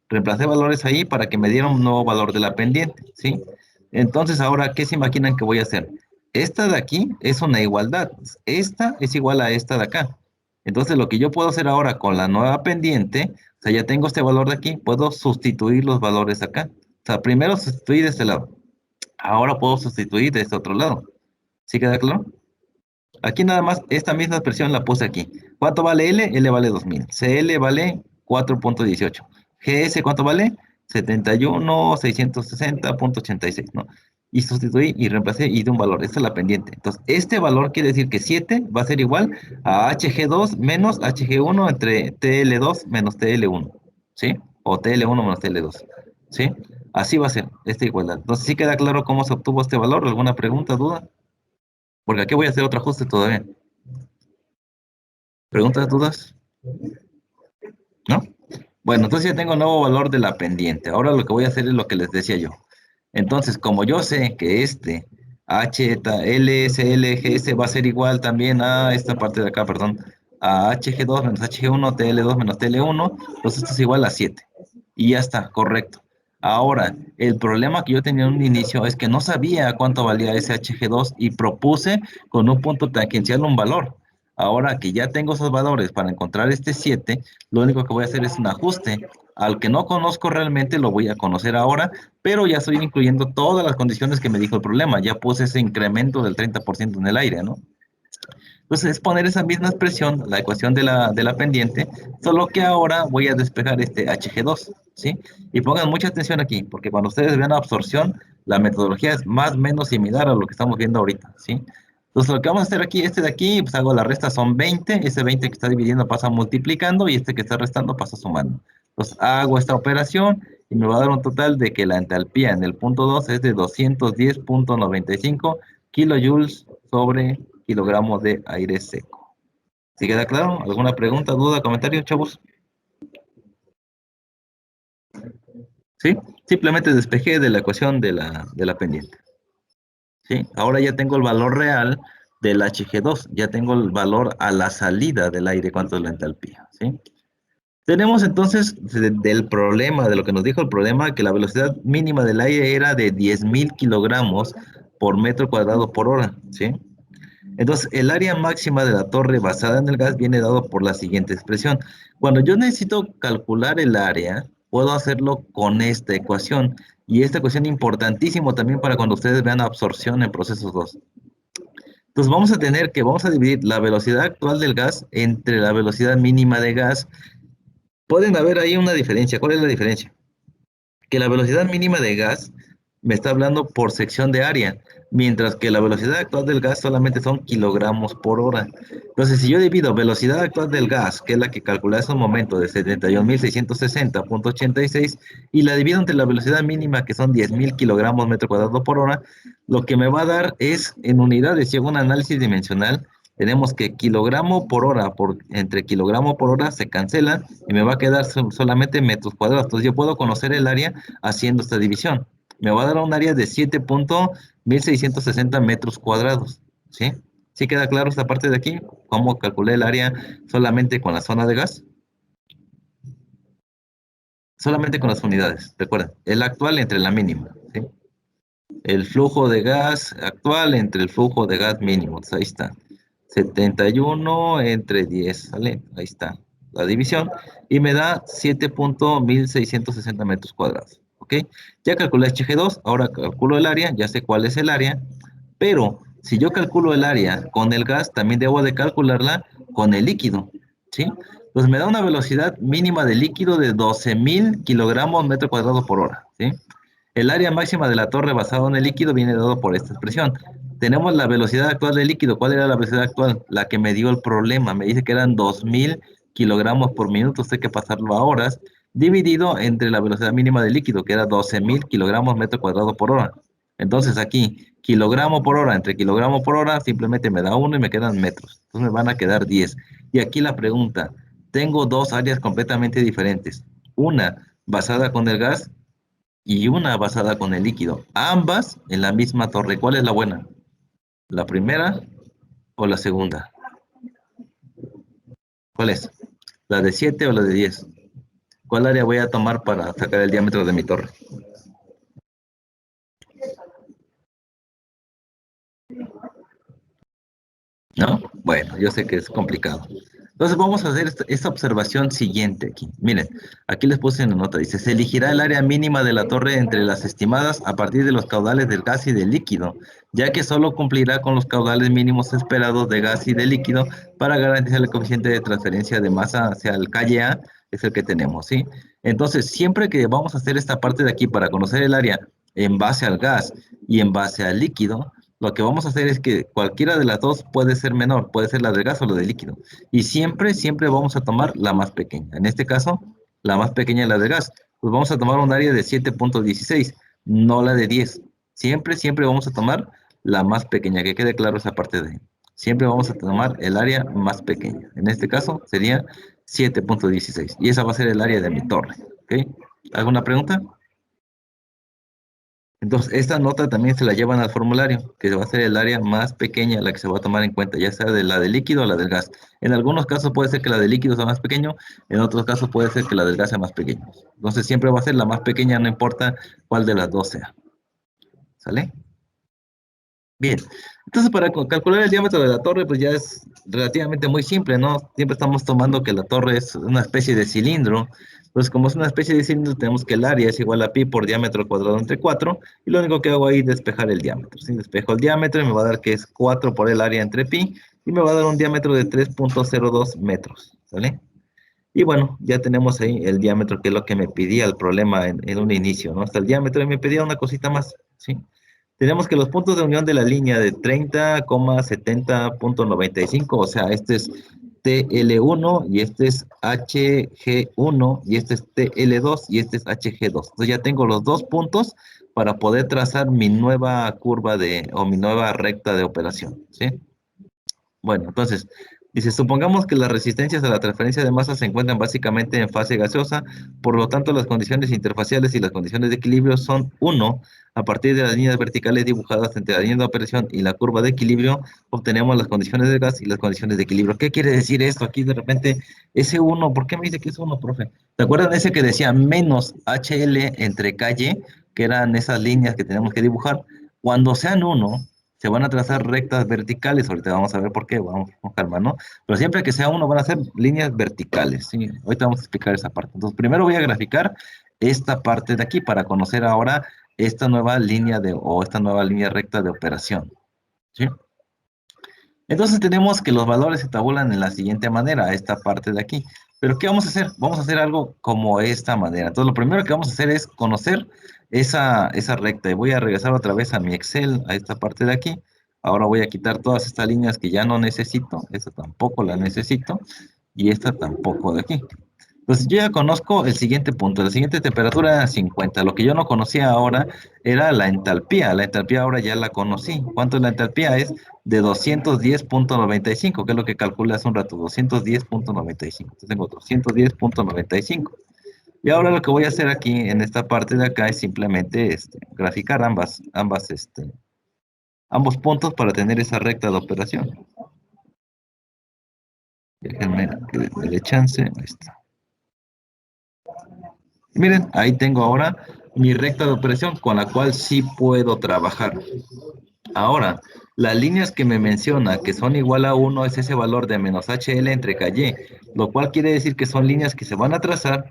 Reemplacé valores ahí para que me diera un nuevo valor de la pendiente, ¿sí? Entonces, ahora, ¿qué se imaginan que voy a hacer? Esta de aquí es una igualdad. Esta es igual a esta de acá. Entonces, lo que yo puedo hacer ahora con la nueva pendiente, o sea, ya tengo este valor de aquí, puedo sustituir los valores acá. O sea, primero sustituir de este lado. Ahora puedo sustituir de este otro lado. ¿Sí queda claro? Aquí nada más, esta misma expresión la puse aquí. ¿Cuánto vale L? L vale 2000. CL vale 4.18. GS, ¿cuánto vale? 71.660.86, ¿no? Y sustituí y reemplacé y de un valor. Esta es la pendiente. Entonces, este valor quiere decir que 7 va a ser igual a HG2 menos HG1 entre TL2 menos TL1, ¿sí? O TL1 menos TL2, ¿sí? Así va a ser esta igualdad. Entonces, ¿sí queda claro cómo se obtuvo este valor? ¿Alguna pregunta, duda? Porque aquí voy a hacer otro ajuste todavía. ¿Preguntas, dudas? ¿No? Bueno, entonces ya tengo el nuevo valor de la pendiente. Ahora lo que voy a hacer es lo que les decía yo. Entonces, como yo sé que este LSLGS va a ser igual también a esta parte de acá, perdón, a HG2 menos HG1, TL2 menos TL1, pues esto es igual a 7. Y ya está, correcto. Ahora, el problema que yo tenía en un inicio es que no sabía cuánto valía ese HG2 y propuse con un punto tangencial un valor. Ahora que ya tengo esos valores para encontrar este 7, lo único que voy a hacer es un ajuste. Al que no conozco realmente lo voy a conocer ahora, pero ya estoy incluyendo todas las condiciones que me dijo el problema. Ya puse ese incremento del 30% en el aire, ¿no? Entonces es poner esa misma expresión, la ecuación de la pendiente, solo que ahora voy a despejar este Hg2, ¿sí? Y pongan mucha atención aquí, porque cuando ustedes vean absorción, la metodología es más o menos similar a lo que estamos viendo ahorita, ¿sí? Entonces lo que vamos a hacer aquí, este de aquí, pues hago la resta, son 20, ese 20 que está dividiendo pasa multiplicando y este que está restando pasa sumando. Entonces hago esta operación y me va a dar un total de que la entalpía en el punto 2 es de 210,95 kilojoules sobre kilogramo de aire seco. ¿Sí queda claro? ¿Alguna pregunta, duda, comentario, chavos? ¿Sí? Simplemente despejé de la ecuación de la pendiente. ¿Sí? Ahora ya tengo el valor real del Hg2, ya tengo el valor a la salida del aire, cuánto es la entalpía, ¿sí? Tenemos entonces del problema, de lo que nos dijo el problema, que la velocidad mínima del aire era de 10.000 kilogramos por metro cuadrado por hora, ¿sí? Entonces, el área máxima de la torre basada en el gas viene dado por la siguiente expresión. Cuando yo necesito calcular el área, puedo hacerlo con esta ecuación. Y esta ecuación es importantísimo también para cuando ustedes vean absorción en procesos 2. Entonces vamos a dividir la velocidad actual del gas entre la velocidad mínima de gas. Pueden haber ahí una diferencia. ¿Cuál es la diferencia? Que la velocidad mínima de gas me está hablando por sección de área, mientras que la velocidad actual del gas solamente son kilogramos por hora. Entonces, si yo divido velocidad actual del gas, que es la que calculé hace un momento de 71.660,86, y la divido entre la velocidad mínima, que son 10.000 kilogramos metro cuadrado por hora, lo que me va a dar es, en unidades, si hago un análisis dimensional, tenemos que kilogramo por hora entre kilogramo por hora se cancela y me va a quedar solamente metros cuadrados. Entonces yo puedo conocer el área haciendo esta división. Me va a dar un área de 7.1660 metros cuadrados. ¿Sí? ¿Sí queda claro esta parte de aquí? ¿Cómo calculé el área solamente con la zona de gas? Solamente con las unidades, recuerden. El actual entre la mínima. ¿Sí? El flujo de gas actual entre el flujo de gas mínimo. Entonces, ahí está. 71 entre 10, ¿sale? Ahí está la división. Y me da 7.1660 metros cuadrados. ¿Ok? Ya calculé HG2, ahora calculo el área, ya sé cuál es el área. Pero si yo calculo el área con el gas, también debo de calcularla con el líquido. ¿Sí? Pues me da una velocidad mínima de líquido de 12.000 kilogramos metro cuadrado por hora. ¿Sí? El área máxima de la torre basada en el líquido viene dado por esta expresión. Tenemos la velocidad actual del líquido. ¿Cuál era la velocidad actual? La que me dio el problema. Me dice que eran 2.000 kilogramos por minuto. Usted hay que pasarlo a horas. Dividido entre la velocidad mínima del líquido, que era 12.000 kilogramos metro cuadrado por hora. Entonces aquí, kilogramo por hora entre kilogramo por hora, simplemente me da 1 y me quedan metros. Entonces me van a quedar 10. Y aquí la pregunta. Tengo dos áreas completamente diferentes. Una basada con el gas y una basada con el líquido. Ambas en la misma torre. ¿Cuál es la buena? ¿La primera o la segunda? ¿Cuál es? ¿La de 7 o la de 10? ¿Cuál área voy a tomar para sacar el diámetro de mi torre? ¿No? Bueno, yo sé que es complicado. Entonces vamos a hacer esta observación siguiente aquí. Miren, aquí les puse en la nota, dice, se elegirá el área mínima de la torre entre las estimadas a partir de los caudales del gas y del líquido, ya que solo cumplirá con los caudales mínimos esperados de gas y de líquido para garantizar el coeficiente de transferencia de masa hacia el calle A, es el que tenemos, ¿sí? Entonces, siempre que vamos a hacer esta parte de aquí para conocer el área en base al gas y en base al líquido, lo que vamos a hacer es que cualquiera de las dos puede ser menor, puede ser la del gas o la del líquido. Y siempre, siempre vamos a tomar la más pequeña. En este caso, la más pequeña es la del gas. Pues vamos a tomar un área de 7.16, no la de 10. Siempre, siempre vamos a tomar la más pequeña, que quede claro esa parte de ahí. Siempre vamos a tomar el área más pequeña. En este caso sería 7.16. Y esa va a ser el área de mi torre. ¿Ok? ¿Alguna pregunta? Entonces, esta nota también se la llevan al formulario, que va a ser el área más pequeña la que se va a tomar en cuenta, ya sea de la del líquido o la del gas. En algunos casos puede ser que la del líquido sea más pequeño, en otros casos puede ser que la del gas sea más pequeño. Entonces, siempre va a ser la más pequeña, no importa cuál de las dos sea. ¿Sale? Bien, entonces para calcular el diámetro de la torre, pues ya es relativamente muy simple, ¿no? Siempre estamos tomando que la torre es una especie de cilindro. Pues como es una especie de cilindro, tenemos que el área es igual a pi por diámetro cuadrado entre 4, y lo único que hago ahí es despejar el diámetro. Si despejo el diámetro, me va a dar que es 4 por el área entre pi, y me va a dar un diámetro de 3.02 metros, ¿sale? Y bueno, ya tenemos ahí el diámetro, que es lo que me pedía el problema en un inicio, ¿no? Hasta el diámetro, y me pedía una cosita más, ¿sí? tenemos que los puntos de unión de la línea de 30,70.95, o sea, este es TL1 y este es HG1 y este es TL2 y este es HG2. Entonces ya tengo los dos puntos para poder trazar mi nueva curva o mi nueva recta de operación, ¿sí? Bueno, entonces, dice, supongamos que las resistencias a la transferencia de masa se encuentran básicamente en fase gaseosa, por lo tanto las condiciones interfaciales y las condiciones de equilibrio son uno. A partir de las líneas verticales dibujadas entre la línea de operación y la curva de equilibrio, obtenemos las condiciones de gas y las condiciones de equilibrio. ¿Qué quiere decir esto? Aquí de repente, ese uno, ¿por qué me dice que es uno, profe? ¿Te acuerdan de ese que decía menos HL entre KY, que eran esas líneas que tenemos que dibujar? Cuando sean uno, se van a trazar rectas verticales, ahorita vamos a ver por qué, vamos con calma, ¿no? Pero siempre que sea uno van a ser líneas verticales, ¿sí? Ahorita vamos a explicar esa parte. Entonces, primero voy a graficar esta parte de aquí para conocer ahora esta nueva línea o esta nueva línea recta de operación, ¿sí? Entonces tenemos que los valores se tabulan en la siguiente manera, esta parte de aquí. Pero ¿qué vamos a hacer? Vamos a hacer algo como esta manera. Entonces lo primero que vamos a hacer es conocer esa recta. Y voy a regresar otra vez a mi Excel, a esta parte de aquí. Ahora voy a quitar todas estas líneas que ya no necesito. Esta tampoco la necesito. Y esta tampoco de aquí. Pues yo ya conozco el siguiente punto. La siguiente temperatura era 50. Lo que yo no conocía ahora era la entalpía. La entalpía ahora ya la conocí. ¿Cuánto es la entalpía? Es de 210,95, que es lo que calculé hace un rato. 210,95. Entonces tengo 210,95. Y ahora lo que voy a hacer aquí en esta parte de acá es simplemente graficar ambos puntos para tener esa recta de operación. Déjenme que me dé chance. Ahí está. Miren, ahí tengo ahora mi recta de operación con la cual sí puedo trabajar. Ahora, las líneas que me menciona que son igual a 1 es ese valor de menos HL entre KY, lo cual quiere decir que son líneas que se van a trazar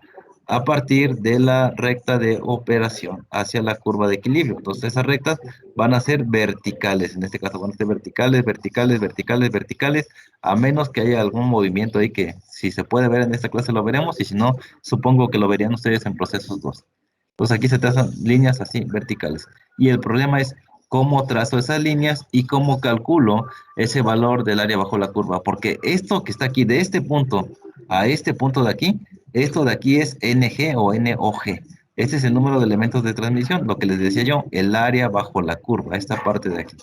a partir de la recta de operación hacia la curva de equilibrio. Entonces esas rectas van a ser verticales, en este caso van a ser verticales, verticales, verticales, verticales, a menos que haya algún movimiento ahí que si se puede ver en esta clase lo veremos y si no, supongo que lo verían ustedes en procesos 2. Entonces aquí se trazan líneas así, verticales. Y el problema es cómo trazo esas líneas y cómo calculo ese valor del área bajo la curva, porque esto que está aquí, de este punto a este punto de aquí, esto de aquí es NG o NOG. Este es el número de elementos de transmisión, lo que les decía yo, el área bajo la curva, esta parte de aquí.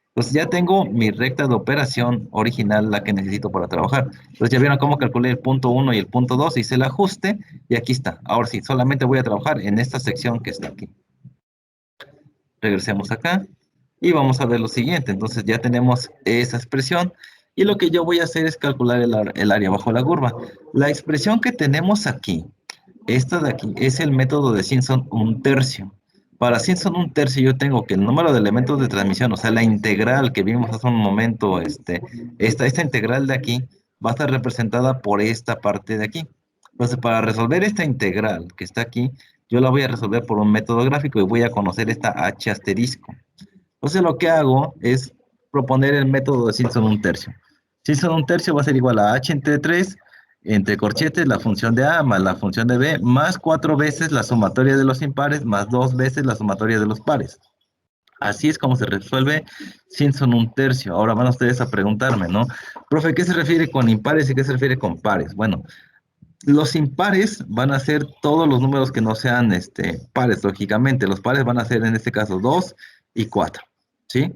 Entonces ya tengo mi recta de operación original, la que necesito para trabajar. Entonces ya vieron cómo calculé el punto 1 y el punto 2, hice el ajuste y aquí está. Ahora sí, solamente voy a trabajar en esta sección que está aquí. Regresemos acá y vamos a ver lo siguiente. Entonces ya tenemos esa expresión y lo que yo voy a hacer es calcular el área bajo la curva. La expresión que tenemos aquí, esta de aquí, es el método de Simpson un tercio. Para Simpson un tercio yo tengo que el número de elementos de transmisión, o sea, la integral que vimos hace un momento, esta integral de aquí va a estar representada por esta parte de aquí. Entonces, para resolver esta integral que está aquí, yo la voy a resolver por un método gráfico y voy a conocer esta h asterisco. Entonces lo que hago es proponer el método de Simpson un tercio. Simpson un tercio va a ser igual a h entre 3, entre corchetes, la función de a más la función de b, más 4 veces la sumatoria de los impares, más 2 veces la sumatoria de los pares. Así es como se resuelve Simpson un tercio. Ahora van ustedes a preguntarme, ¿no? Profe, ¿qué se refiere con impares y qué se refiere con pares? Bueno, los impares van a ser todos los números que no sean pares, lógicamente. Los pares van a ser en este caso 2 y 4, ¿sí?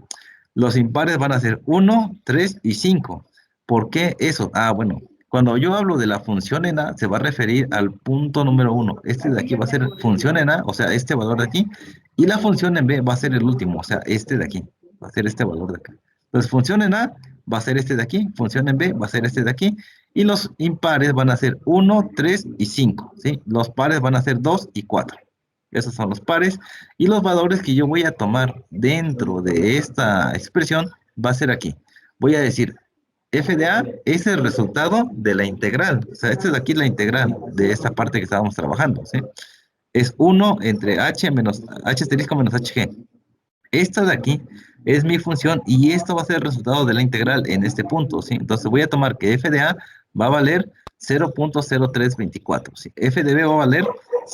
Los impares van a ser 1, 3 y 5. ¿Por qué eso? Ah, bueno, cuando yo hablo de la función en A, se va a referir al punto número 1. Este de aquí va a ser función en A, o sea, este valor de aquí. Y la función en B va a ser el último, o sea, este de aquí. Va a ser este valor de acá. Entonces, función en A va a ser este de aquí, función en B va a ser este de aquí, y los impares van a ser 1, 3 y 5, ¿sí? Los pares van a ser 2 y 4. Esos son los pares. Y los valores que yo voy a tomar dentro de esta expresión va a ser aquí. Voy a decir, f de a es el resultado de la integral. O sea, esta es aquí la integral de esta parte que estábamos trabajando, ¿sí? Es 1 entre h menos h asterisco menos hg. Esta de aquí es mi función y esto va a ser el resultado de la integral en este punto, ¿sí? Entonces voy a tomar que f de a va a valer 0.0324, ¿sí? F de b va a valer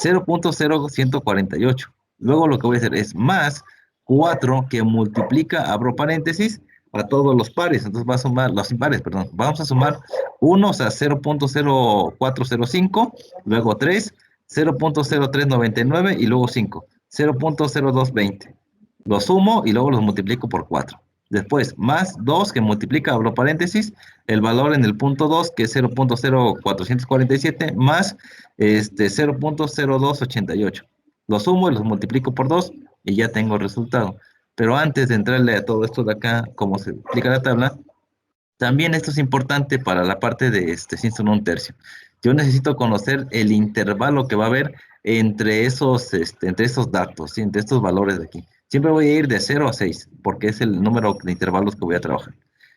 0.0148. Luego lo que voy a hacer es más 4 que multiplica, abro paréntesis, a todos los pares. Entonces va a sumar, los impares, perdón. Vamos a sumar unos a 0.0405, luego 3, 0.0399 y luego 5, 0.0220. Los sumo y luego los multiplico por 4. Después, más 2 que multiplica, abro paréntesis, el valor en el punto 2, que es 0.0447, más 0.0288. Los sumo y los multiplico por 2 y ya tengo el resultado. Pero antes de entrarle a todo esto de acá, como se explica la tabla, también esto es importante para la parte de sin un tercio. Yo necesito conocer el intervalo que va a haber entre esos datos, ¿sí? Entre estos valores de aquí. Siempre voy a ir de 0 a 6, porque es el número de intervalos que voy a trabajar.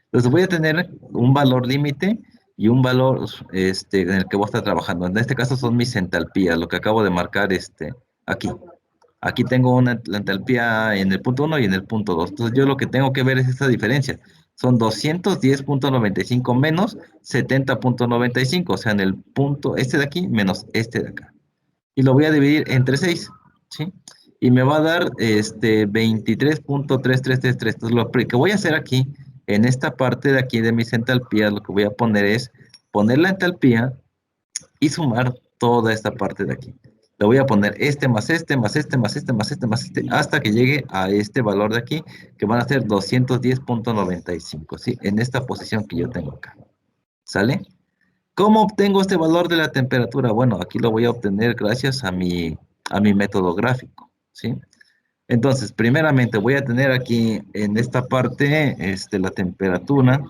Entonces voy a tener un valor límite y un valor en el que voy a estar trabajando. En este caso son mis entalpías, lo que acabo de marcar aquí. Aquí tengo la entalpía en el punto 1 y en el punto 2. Entonces yo lo que tengo que ver es esta diferencia. Son 210.95 menos 70.95, o sea, en el punto este de aquí menos este de acá. Y lo voy a dividir entre 6, ¿sí? Y me va a dar 23.3333. Entonces lo que voy a hacer aquí, en esta parte de aquí de mis entalpías, lo que voy a poner es poner la entalpía y sumar toda esta parte de aquí. Le voy a poner más este, más este, más este, más este, más este, hasta que llegue a este valor de aquí, que van a ser 210.95, ¿sí? En esta posición que yo tengo acá. ¿Sale? ¿Cómo obtengo este valor de la temperatura? Bueno, aquí lo voy a obtener gracias a mi método gráfico, ¿sí? Entonces, primeramente voy a tener aquí en esta parte la temperatura.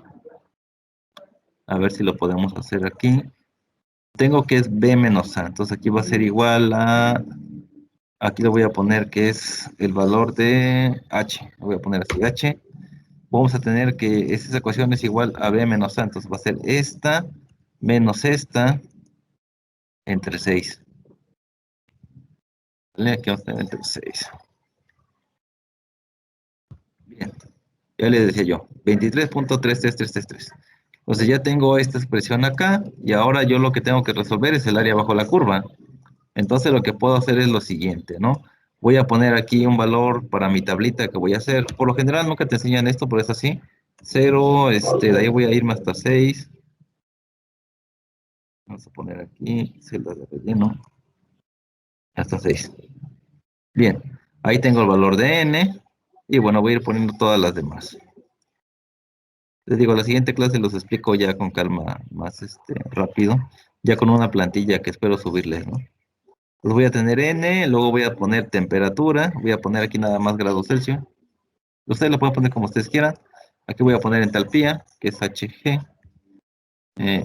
A ver si lo podemos hacer aquí. Tengo que es B menos A, entonces aquí va a ser igual a, aquí le voy a poner que es el valor de H, lo voy a poner así, H, vamos a tener que esa ecuación es igual a B menos A, entonces va a ser esta menos esta entre 6. ¿Vale? Aquí vamos a tener entre 6. Bien, ya les decía yo, 23.33333. Entonces ya tengo esta expresión acá, y ahora yo lo que tengo que resolver es el área bajo la curva. Entonces lo que puedo hacer es lo siguiente, ¿no? Voy a poner aquí un valor para mi tablita que voy a hacer. Por lo general nunca te enseñan esto, pero es así. 0, de ahí voy a irme hasta 6. Vamos a poner aquí celda de relleno. Hasta 6. Bien, ahí tengo el valor de n. Y bueno, voy a ir poniendo todas las demás. Les digo, la siguiente clase los explico ya con calma, más rápido. Ya con una plantilla que espero subirles, ¿no? Pues voy a tener n, luego voy a poner temperatura, voy a poner aquí nada más grados Celsius. Ustedes lo pueden poner como ustedes quieran. Aquí voy a poner entalpía, que es Hg.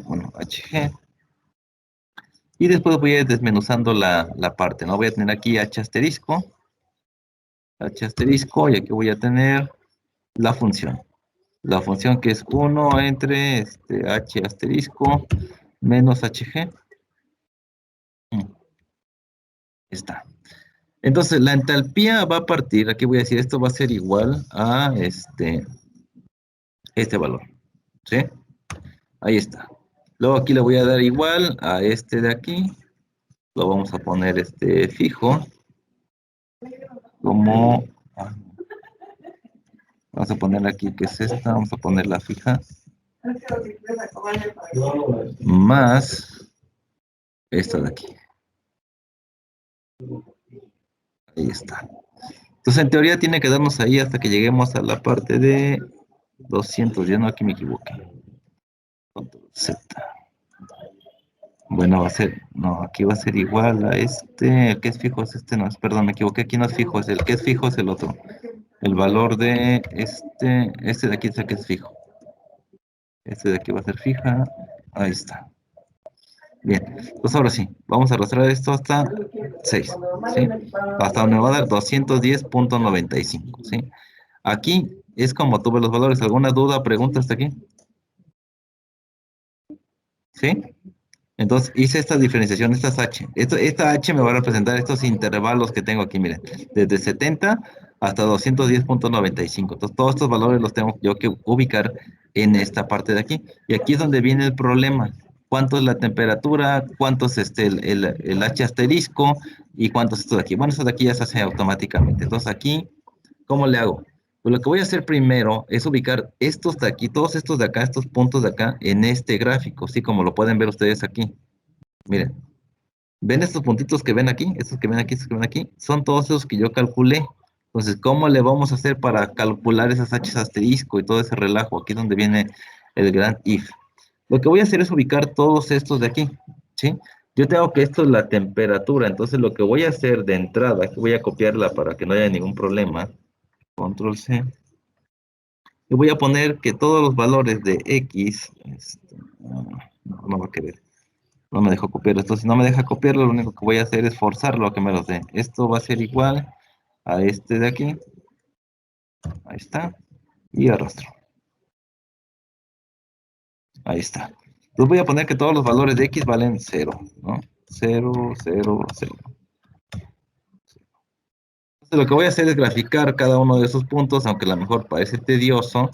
Bueno, Hg. Y después voy a ir desmenuzando la parte, ¿no? Voy a tener aquí H asterisco. H asterisco, y aquí voy a tener la función. La función que es 1 entre H asterisco menos Hg. Está. Entonces, la entalpía va a partir, aquí voy a decir, esto va a ser igual a este valor, ¿sí? Ahí está. Luego aquí le voy a dar igual a este de aquí. Lo vamos a poner fijo. Como, vamos a poner aquí que es esta, vamos a poner la fija. Más esta de aquí. Ahí está. Entonces, en teoría tiene que darnos ahí hasta que lleguemos a la parte de 200. Ya no, aquí me equivoqué. Control Z. Bueno, va a ser, no, aquí va a ser igual a el que es fijo es no es, perdón, me equivoqué, aquí no es fijo, es el que es fijo es el otro. El valor de este de aquí es el que es fijo. Este de aquí va a ser fija, ahí está. Bien, pues ahora sí, vamos a arrastrar esto hasta 6, ¿sí? Hasta donde me va a dar 210.95, ¿sí? Aquí es como tuve los valores. ¿Alguna duda, pregunta hasta aquí? ¿Sí? Entonces hice esta diferenciación, esta es H. Esta H me va a representar estos intervalos que tengo aquí, miren, desde 70 hasta 210.95. Entonces todos estos valores los tengo yo que ubicar en esta parte de aquí. Y aquí es donde viene el problema. ¿Cuánto es la temperatura? ¿Cuánto es el H asterisco? ¿Y cuánto es esto de aquí? Bueno, esto de aquí ya se hace automáticamente. Entonces aquí ¿Cómo le hago? Pues lo que voy a hacer primero es ubicar estos de aquí, todos estos de acá, estos puntos de acá, en este gráfico, ¿sí? Como lo pueden ver ustedes aquí. Miren, ¿ven estos puntitos que ven aquí? Estos que ven aquí, estos que ven aquí, son todos esos que yo calculé. Entonces, ¿cómo le vamos a hacer para calcular esas H asterisco y todo ese relajo? Aquí es donde viene el gran if. Lo que voy a hacer es ubicar todos estos de aquí, ¿sí? Yo tengo que esto es la temperatura, entonces lo que voy a hacer de entrada, aquí voy a copiarla para que no haya ningún problema, control C, y voy a poner que todos los valores de X, no va a querer, no me dejó copiar esto, si no me deja copiarlo, lo único que voy a hacer es forzarlo a que me los dé. Esto va a ser igual a este de aquí, ahí está, y arrastro, ahí está. Entonces voy a poner que todos los valores de X valen 0, ¿no? 0, 0, 0. Entonces, lo que voy a hacer es graficar cada uno de esos puntos, aunque a lo mejor parece tedioso,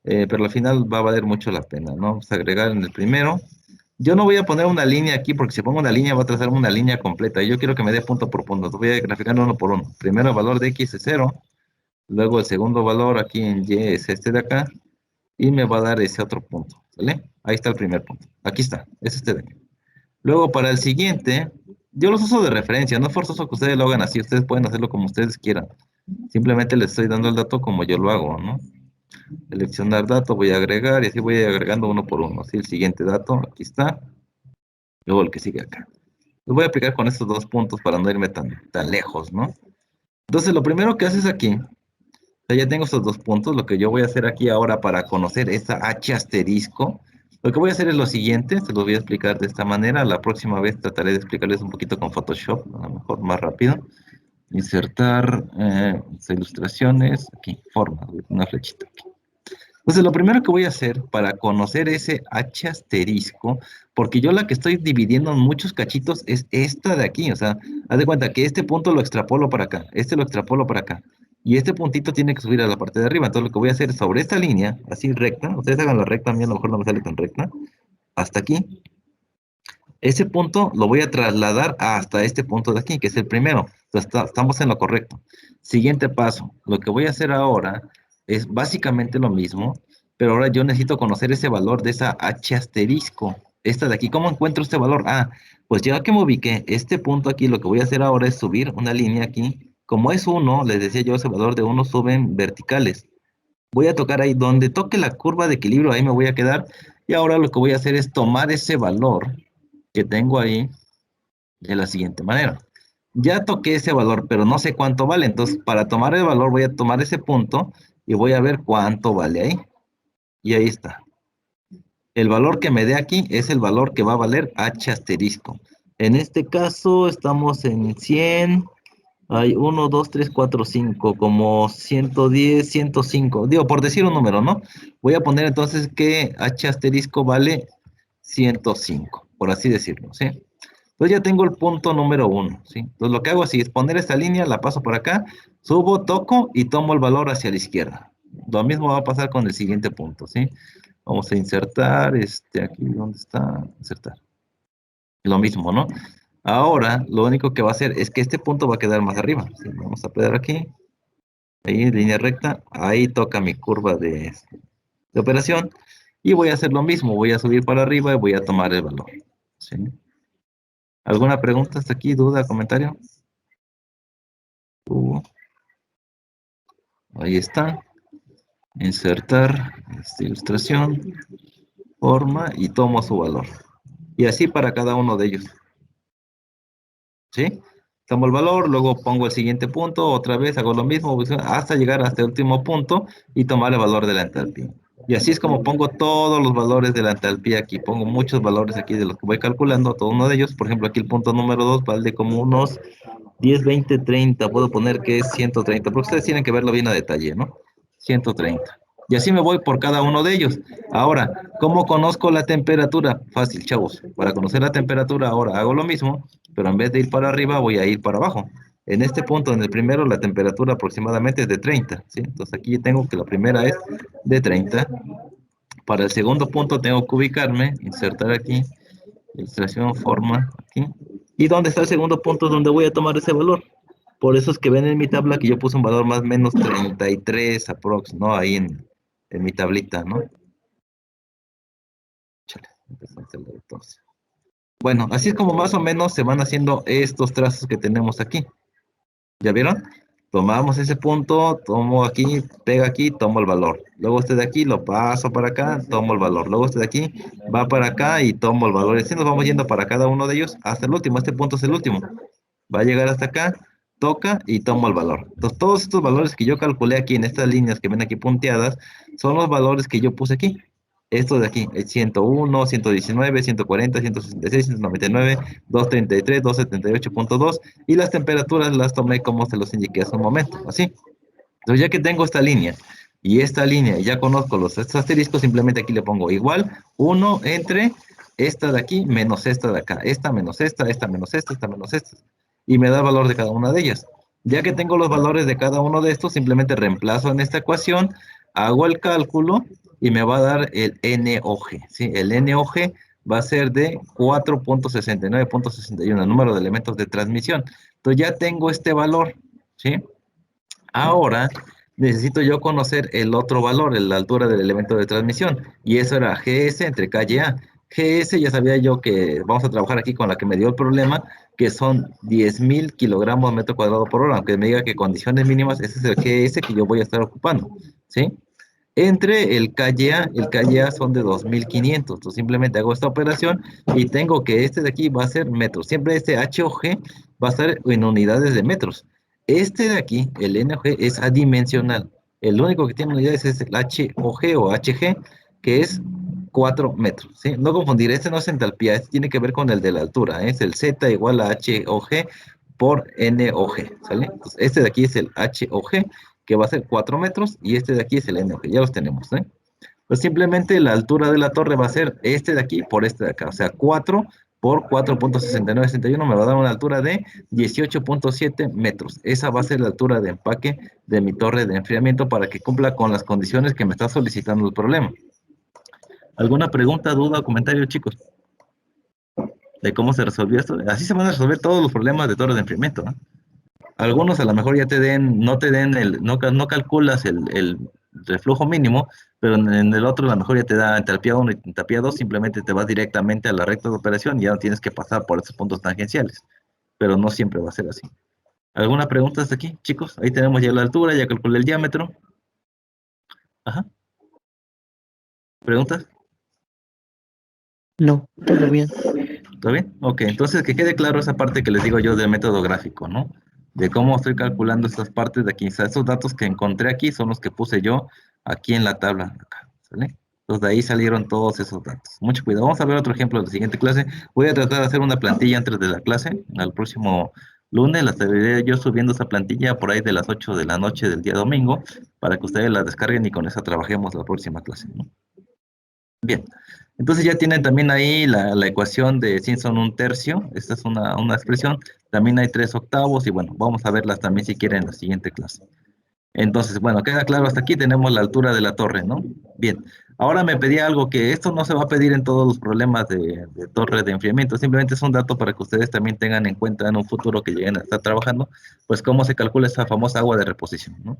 pero al final va a valer mucho la pena, ¿no? Vamos a agregar en el primero. Yo no voy a poner una línea aquí, porque si pongo una línea va a trazarme una línea completa. Yo quiero que me dé punto por punto. Entonces voy a graficar uno por uno. Primero el valor de X es 0, luego el segundo valor aquí en Y es este de acá, y me va a dar ese otro punto, ¿vale? Ahí está el primer punto. Aquí está, es este de aquí. Luego para el siguiente, yo los uso de referencia, no es forzoso que ustedes lo hagan así, ustedes pueden hacerlo como ustedes quieran. Simplemente les estoy dando el dato como yo lo hago, ¿no? Seleccionar dato, voy a agregar y así voy agregando uno por uno. Así el siguiente dato, aquí está, luego el que sigue acá. Lo voy a aplicar con estos dos puntos para no irme tan lejos, ¿no? Entonces lo primero que haces aquí, o sea, ya tengo estos dos puntos, lo que yo voy a hacer aquí ahora para conocer esta H asterisco, lo que voy a hacer es lo siguiente, se los voy a explicar de esta manera, la próxima vez trataré de explicarles un poquito con Photoshop, a lo mejor más rápido. Insertar ilustraciones, aquí, forma, una flechita aquí. Entonces, lo primero que voy a hacer para conocer ese H asterisco, porque yo la que estoy dividiendo en muchos cachitos es esta de aquí, o sea, haz de cuenta que este punto lo extrapolo para acá, este lo extrapolo para acá, y este puntito tiene que subir a la parte de arriba. Entonces, lo que voy a hacer es sobre esta línea, así recta, ustedes hagan la recta, a mí a lo mejor no me sale tan recta, hasta aquí. Ese punto lo voy a trasladar hasta este punto de aquí, que es el primero. Entonces, estamos en lo correcto. Siguiente paso. Lo que voy a hacer ahora es básicamente lo mismo, pero ahora yo necesito conocer ese valor de esa H asterisco. Esta de aquí, ¿cómo encuentro este valor? Ah, pues ya que me ubiqué este punto aquí, lo que voy a hacer ahora es subir una línea aquí. Como es 1, les decía yo, ese valor de 1 suben verticales. Voy a tocar ahí, donde toque la curva de equilibrio, ahí me voy a quedar. Y ahora lo que voy a hacer es tomar ese valor que tengo ahí de la siguiente manera. Ya toqué ese valor, pero no sé cuánto vale. Entonces, para tomar el valor, voy a tomar ese punto y voy a ver cuánto vale ahí. Y ahí está. El valor que me dé aquí es el valor que va a valer H asterisco. En este caso, estamos en 100. Hay 1, 2, 3, 4, 5, como 110, 105. Digo, por decir un número, ¿no? Voy a poner entonces que H asterisco vale 105, por así decirlo, ¿sí? Entonces ya tengo el punto número 1, ¿sí? Entonces lo que hago así es poner esta línea, la paso por acá, subo, toco y tomo el valor hacia la izquierda. Lo mismo va a pasar con el siguiente punto, ¿sí? Vamos a insertar, aquí, ¿dónde está? Insertar. Lo mismo, ¿no? Ahora, lo único que va a hacer es que este punto va a quedar más arriba, ¿sí? Vamos a pegar aquí, ahí, línea recta, ahí toca mi curva de operación, y voy a hacer lo mismo, voy a subir para arriba y voy a tomar el valor, ¿sí? ¿Alguna pregunta hasta aquí? ¿Duda? ¿Comentario? Ahí está. Insertar esta ilustración, forma y tomo su valor. Y así para cada uno de ellos. ¿Sí? Tomo el valor, luego pongo el siguiente punto, otra vez hago lo mismo hasta llegar hasta el último punto y tomar el valor de la entalpía. Y así es como pongo todos los valores de la entalpía aquí. Pongo muchos valores aquí de los que voy calculando, todo uno de ellos. Por ejemplo, aquí el punto número 2 vale como unos 10, 20, 30. Puedo poner que es 130, porque ustedes tienen que verlo bien a detalle, ¿no? 130. Y así me voy por cada uno de ellos. Ahora, ¿cómo conozco la temperatura? Fácil, chavos. Para conocer la temperatura, ahora hago lo mismo, pero en vez de ir para arriba, voy a ir para abajo. En este punto, en el primero, la temperatura aproximadamente es de 30, ¿sí? Entonces aquí tengo que la primera es de 30. Para el segundo punto tengo que ubicarme, insertar aquí, ilustración, forma, aquí. ¿Y dónde está el segundo punto donde voy a tomar ese valor? Por eso es que ven en mi tabla que yo puse un valor más o menos 33 aprox, ¿no? Ahí en mi tablita, ¿no? Chale, empezó a hacer la de 14. Bueno, así es como más o menos se van haciendo estos trazos que tenemos aquí. ¿Ya vieron? Tomamos ese punto, tomo aquí, pega aquí, tomo el valor. Luego este de aquí lo paso para acá, tomo el valor. Luego este de aquí va para acá y tomo el valor. Y así nos vamos yendo para cada uno de ellos hasta el último. Este punto es el último. Va a llegar hasta acá, toca y tomo el valor. Entonces, todos estos valores que yo calculé aquí en estas líneas que ven aquí punteadas son los valores que yo puse aquí. Esto de aquí, el 101, 119, 140, 166, 199, 233, 278.2 y las temperaturas las tomé como se los indiqué hace un momento, así. Entonces, ya que tengo esta línea y esta línea, y ya conozco los estos asteriscos, simplemente aquí le pongo igual 1 entre esta de aquí menos esta de acá, esta menos esta menos esta menos esta, y me da el valor de cada una de ellas. Ya que tengo los valores de cada uno de estos, simplemente reemplazo en esta ecuación, hago el cálculo y me va a dar el NOG, ¿sí? El NOG va a ser de 4.69.61, el número de elementos de transmisión. Entonces ya tengo este valor, ¿sí? Ahora necesito yo conocer el otro valor, la altura del elemento de transmisión, y eso era GS entre KA. GS ya sabía yo que vamos a trabajar aquí con la que me dio el problema, que son 10.000 kilogramos metro cuadrado por hora, aunque me diga que condiciones mínimas, ese es el GS que yo voy a estar ocupando, ¿sí? Entre el KA son de 2.500, entonces simplemente hago esta operación y tengo que este de aquí va a ser metros. Siempre este HOG va a estar en unidades de metros. Este de aquí, el NOG, es adimensional. El único que tiene unidades es el HOG o HG, que es 4 metros, ¿sí? No confundir, este no es entalpía, este tiene que ver con el de la altura, ¿eh? Es el Z igual a HOG por NOG, ¿sale? Entonces, este de aquí es el HOG, que va a ser 4 metros, y este de aquí es el NOG, ya los tenemos, ¿eh? Pues simplemente la altura de la torre va a ser este de aquí por este de acá, o sea, 4 por 4.6961 me va a dar una altura de 18.7 metros. Esa va a ser la altura de empaque de mi torre de enfriamiento para que cumpla con las condiciones que me está solicitando el problema. ¿Alguna pregunta, duda o comentario, chicos? De cómo se resolvió esto. Así se van a resolver todos los problemas de torre de enfriamiento, ¿no? Algunos a lo mejor ya te den, no te den no calculas el reflujo mínimo, pero en el otro a lo mejor ya te da entalpía 1 y entalpía 2, simplemente te vas directamente a la recta de operación y ya no tienes que pasar por esos puntos tangenciales, pero no siempre va a ser así. ¿Alguna pregunta hasta aquí, chicos? Ahí tenemos ya la altura, ya calculé el diámetro. Ajá. ¿Preguntas? No, todo bien. ¿Todo bien? Ok, entonces que quede claro esa parte que les digo yo del método gráfico, ¿no? De cómo estoy calculando estas partes de aquí. O sea, esos datos que encontré aquí son los que puse yo aquí en la tabla, acá, ¿sale? Entonces de ahí salieron todos esos datos. Mucho cuidado. Vamos a ver otro ejemplo de la siguiente clase. Voy a tratar de hacer una plantilla antes de la clase. Al próximo lunes la estaré yo subiendo esa plantilla por ahí de las 8 de la noche del día domingo para que ustedes la descarguen y con esa trabajemos la próxima clase, ¿no? Bien. Entonces ya tienen también ahí la ecuación de Simpson un tercio. Esta es una expresión. También hay 3 octavos y bueno, vamos a verlas también si quieren en la siguiente clase. Entonces, bueno, queda claro, hasta aquí tenemos la altura de la torre, ¿no? Bien, ahora me pedía algo que esto no se va a pedir en todos los problemas de torre de enfriamiento, simplemente es un dato para que ustedes también tengan en cuenta en un futuro que lleguen a estar trabajando, pues cómo se calcula esa famosa agua de reposición, ¿no?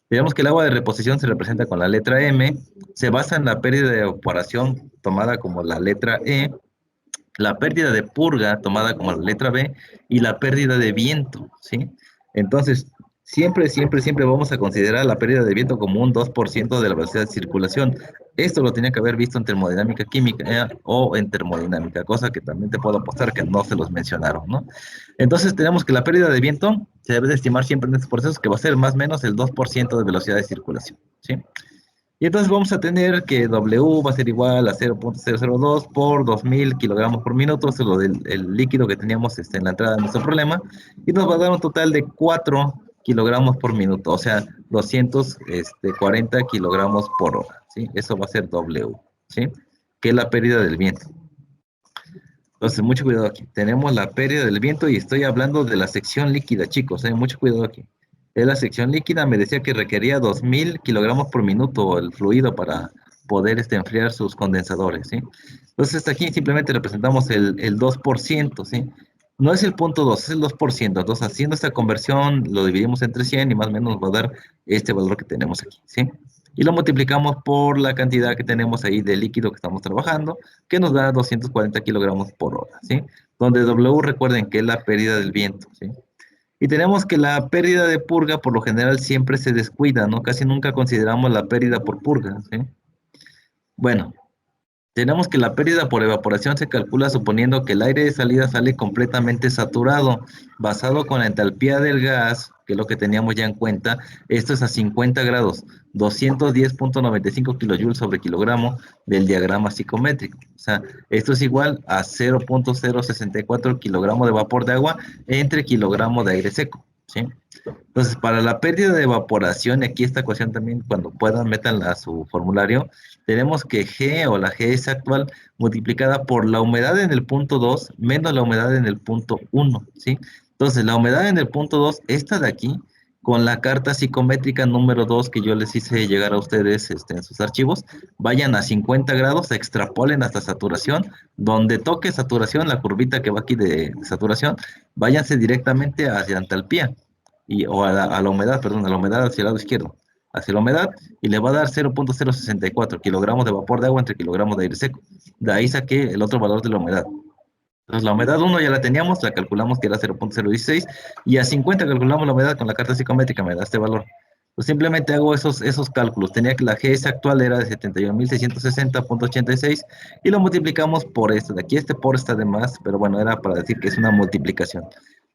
Digamos que el agua de reposición se representa con la letra M, se basa en la pérdida de evaporación tomada como la letra E, la pérdida de purga tomada como la letra B y la pérdida de viento, ¿sí? Entonces, siempre vamos a considerar la pérdida de viento como un 2% de la velocidad de circulación. Esto lo tenía que haber visto en termodinámica química o en termodinámica, cosa que también te puedo apostar que no se los mencionaron, ¿no? Entonces, tenemos que la pérdida de viento se debe de estimar siempre en estos procesos que va a ser más o menos el 2% de velocidad de circulación, ¿sí? Y entonces vamos a tener que W va a ser igual a 0.002 por 2.000 kilogramos por minuto, eso es lo del el líquido que teníamos en la entrada de nuestro problema, y nos va a dar un total de 4 kilogramos por minuto, o sea, 240 kilogramos por hora, ¿sí? Eso va a ser W, ¿sí? Que es la pérdida del viento. Entonces, mucho cuidado aquí. Tenemos la pérdida del viento y estoy hablando de la sección líquida, chicos, mucho cuidado aquí. En la sección líquida me decía que requería 2.000 kilogramos por minuto el fluido para poder enfriar sus condensadores, ¿sí? Entonces, aquí simplemente representamos el 2%, ¿sí? No es el punto 2, es el 2%. Entonces, haciendo esta conversión, lo dividimos entre 100 y más o menos nos va a dar este valor que tenemos aquí, ¿sí? Y lo multiplicamos por la cantidad que tenemos ahí de líquido que estamos trabajando, que nos da 240 kilogramos por hora, ¿sí? Donde W, recuerden que es la pérdida del viento, ¿sí? Y tenemos que la pérdida de purga, por lo general, siempre se descuida, ¿no? Casi nunca consideramos la pérdida por purga, ¿sí? Bueno, tenemos que la pérdida por evaporación se calcula suponiendo que el aire de salida sale completamente saturado, basado con la entalpía del gas, que es lo que teníamos ya en cuenta. Esto es a 50 grados, 210.95 kilojoules sobre kilogramo del diagrama psicométrico. O sea, esto es igual a 0.064 kilogramo de vapor de agua entre kilogramo de aire seco, ¿sí? Entonces, para la pérdida de evaporación, y aquí esta ecuación también, cuando puedan, métanla a su formulario, tenemos que G o la GS actual multiplicada por la humedad en el punto 2 menos la humedad en el punto 1, ¿sí? Entonces, la humedad en el punto 2, esta de aquí, con la carta psicométrica número 2 que yo les hice llegar a ustedes en sus archivos, vayan a 50 grados, extrapolen hasta saturación, donde toque saturación, la curvita que va aquí de saturación, váyanse directamente hacia entalpía o a la humedad, perdón, a la humedad hacia el lado izquierdo, hacia la humedad, y le va a dar 0.064 kilogramos de vapor de agua entre kilogramos de aire seco. De ahí saqué el otro valor de la humedad. Entonces la humedad 1 ya la teníamos, la calculamos que era 0.016, y a 50 calculamos la humedad con la carta psicométrica, me da este valor. Pues simplemente hago esos cálculos. Tenía que la GS actual era de 71.660.86 y lo multiplicamos por esto de aquí. Este por está de más, pero bueno, era para decir que es una multiplicación.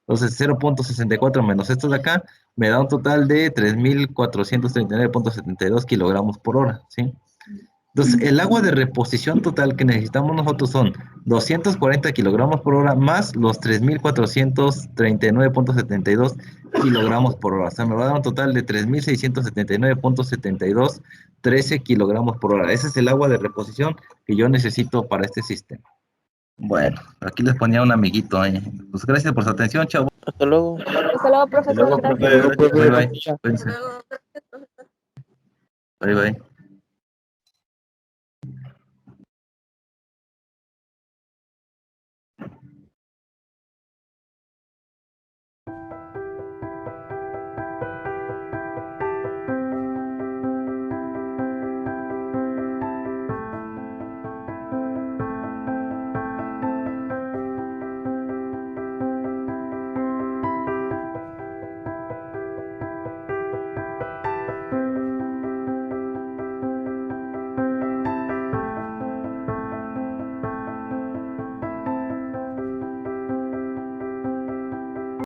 Entonces 0.64 menos esto de acá me da un total de 3.439.72 kilogramos por hora, ¿sí? Entonces, el agua de reposición total que necesitamos nosotros son 240 kilogramos por hora más los 3.439.72 kilogramos por hora. O sea, me va a dar un total de 3.679.72, 13 kilogramos por hora. Ese es el agua de reposición que yo necesito para este sistema. Bueno, aquí les ponía un amiguito ahí. Pues gracias por su atención, chavos. Hasta luego. Hasta luego, profesor. Hasta luego, Gracias. profe. Bye, bye. Cuídense. Bye, bye.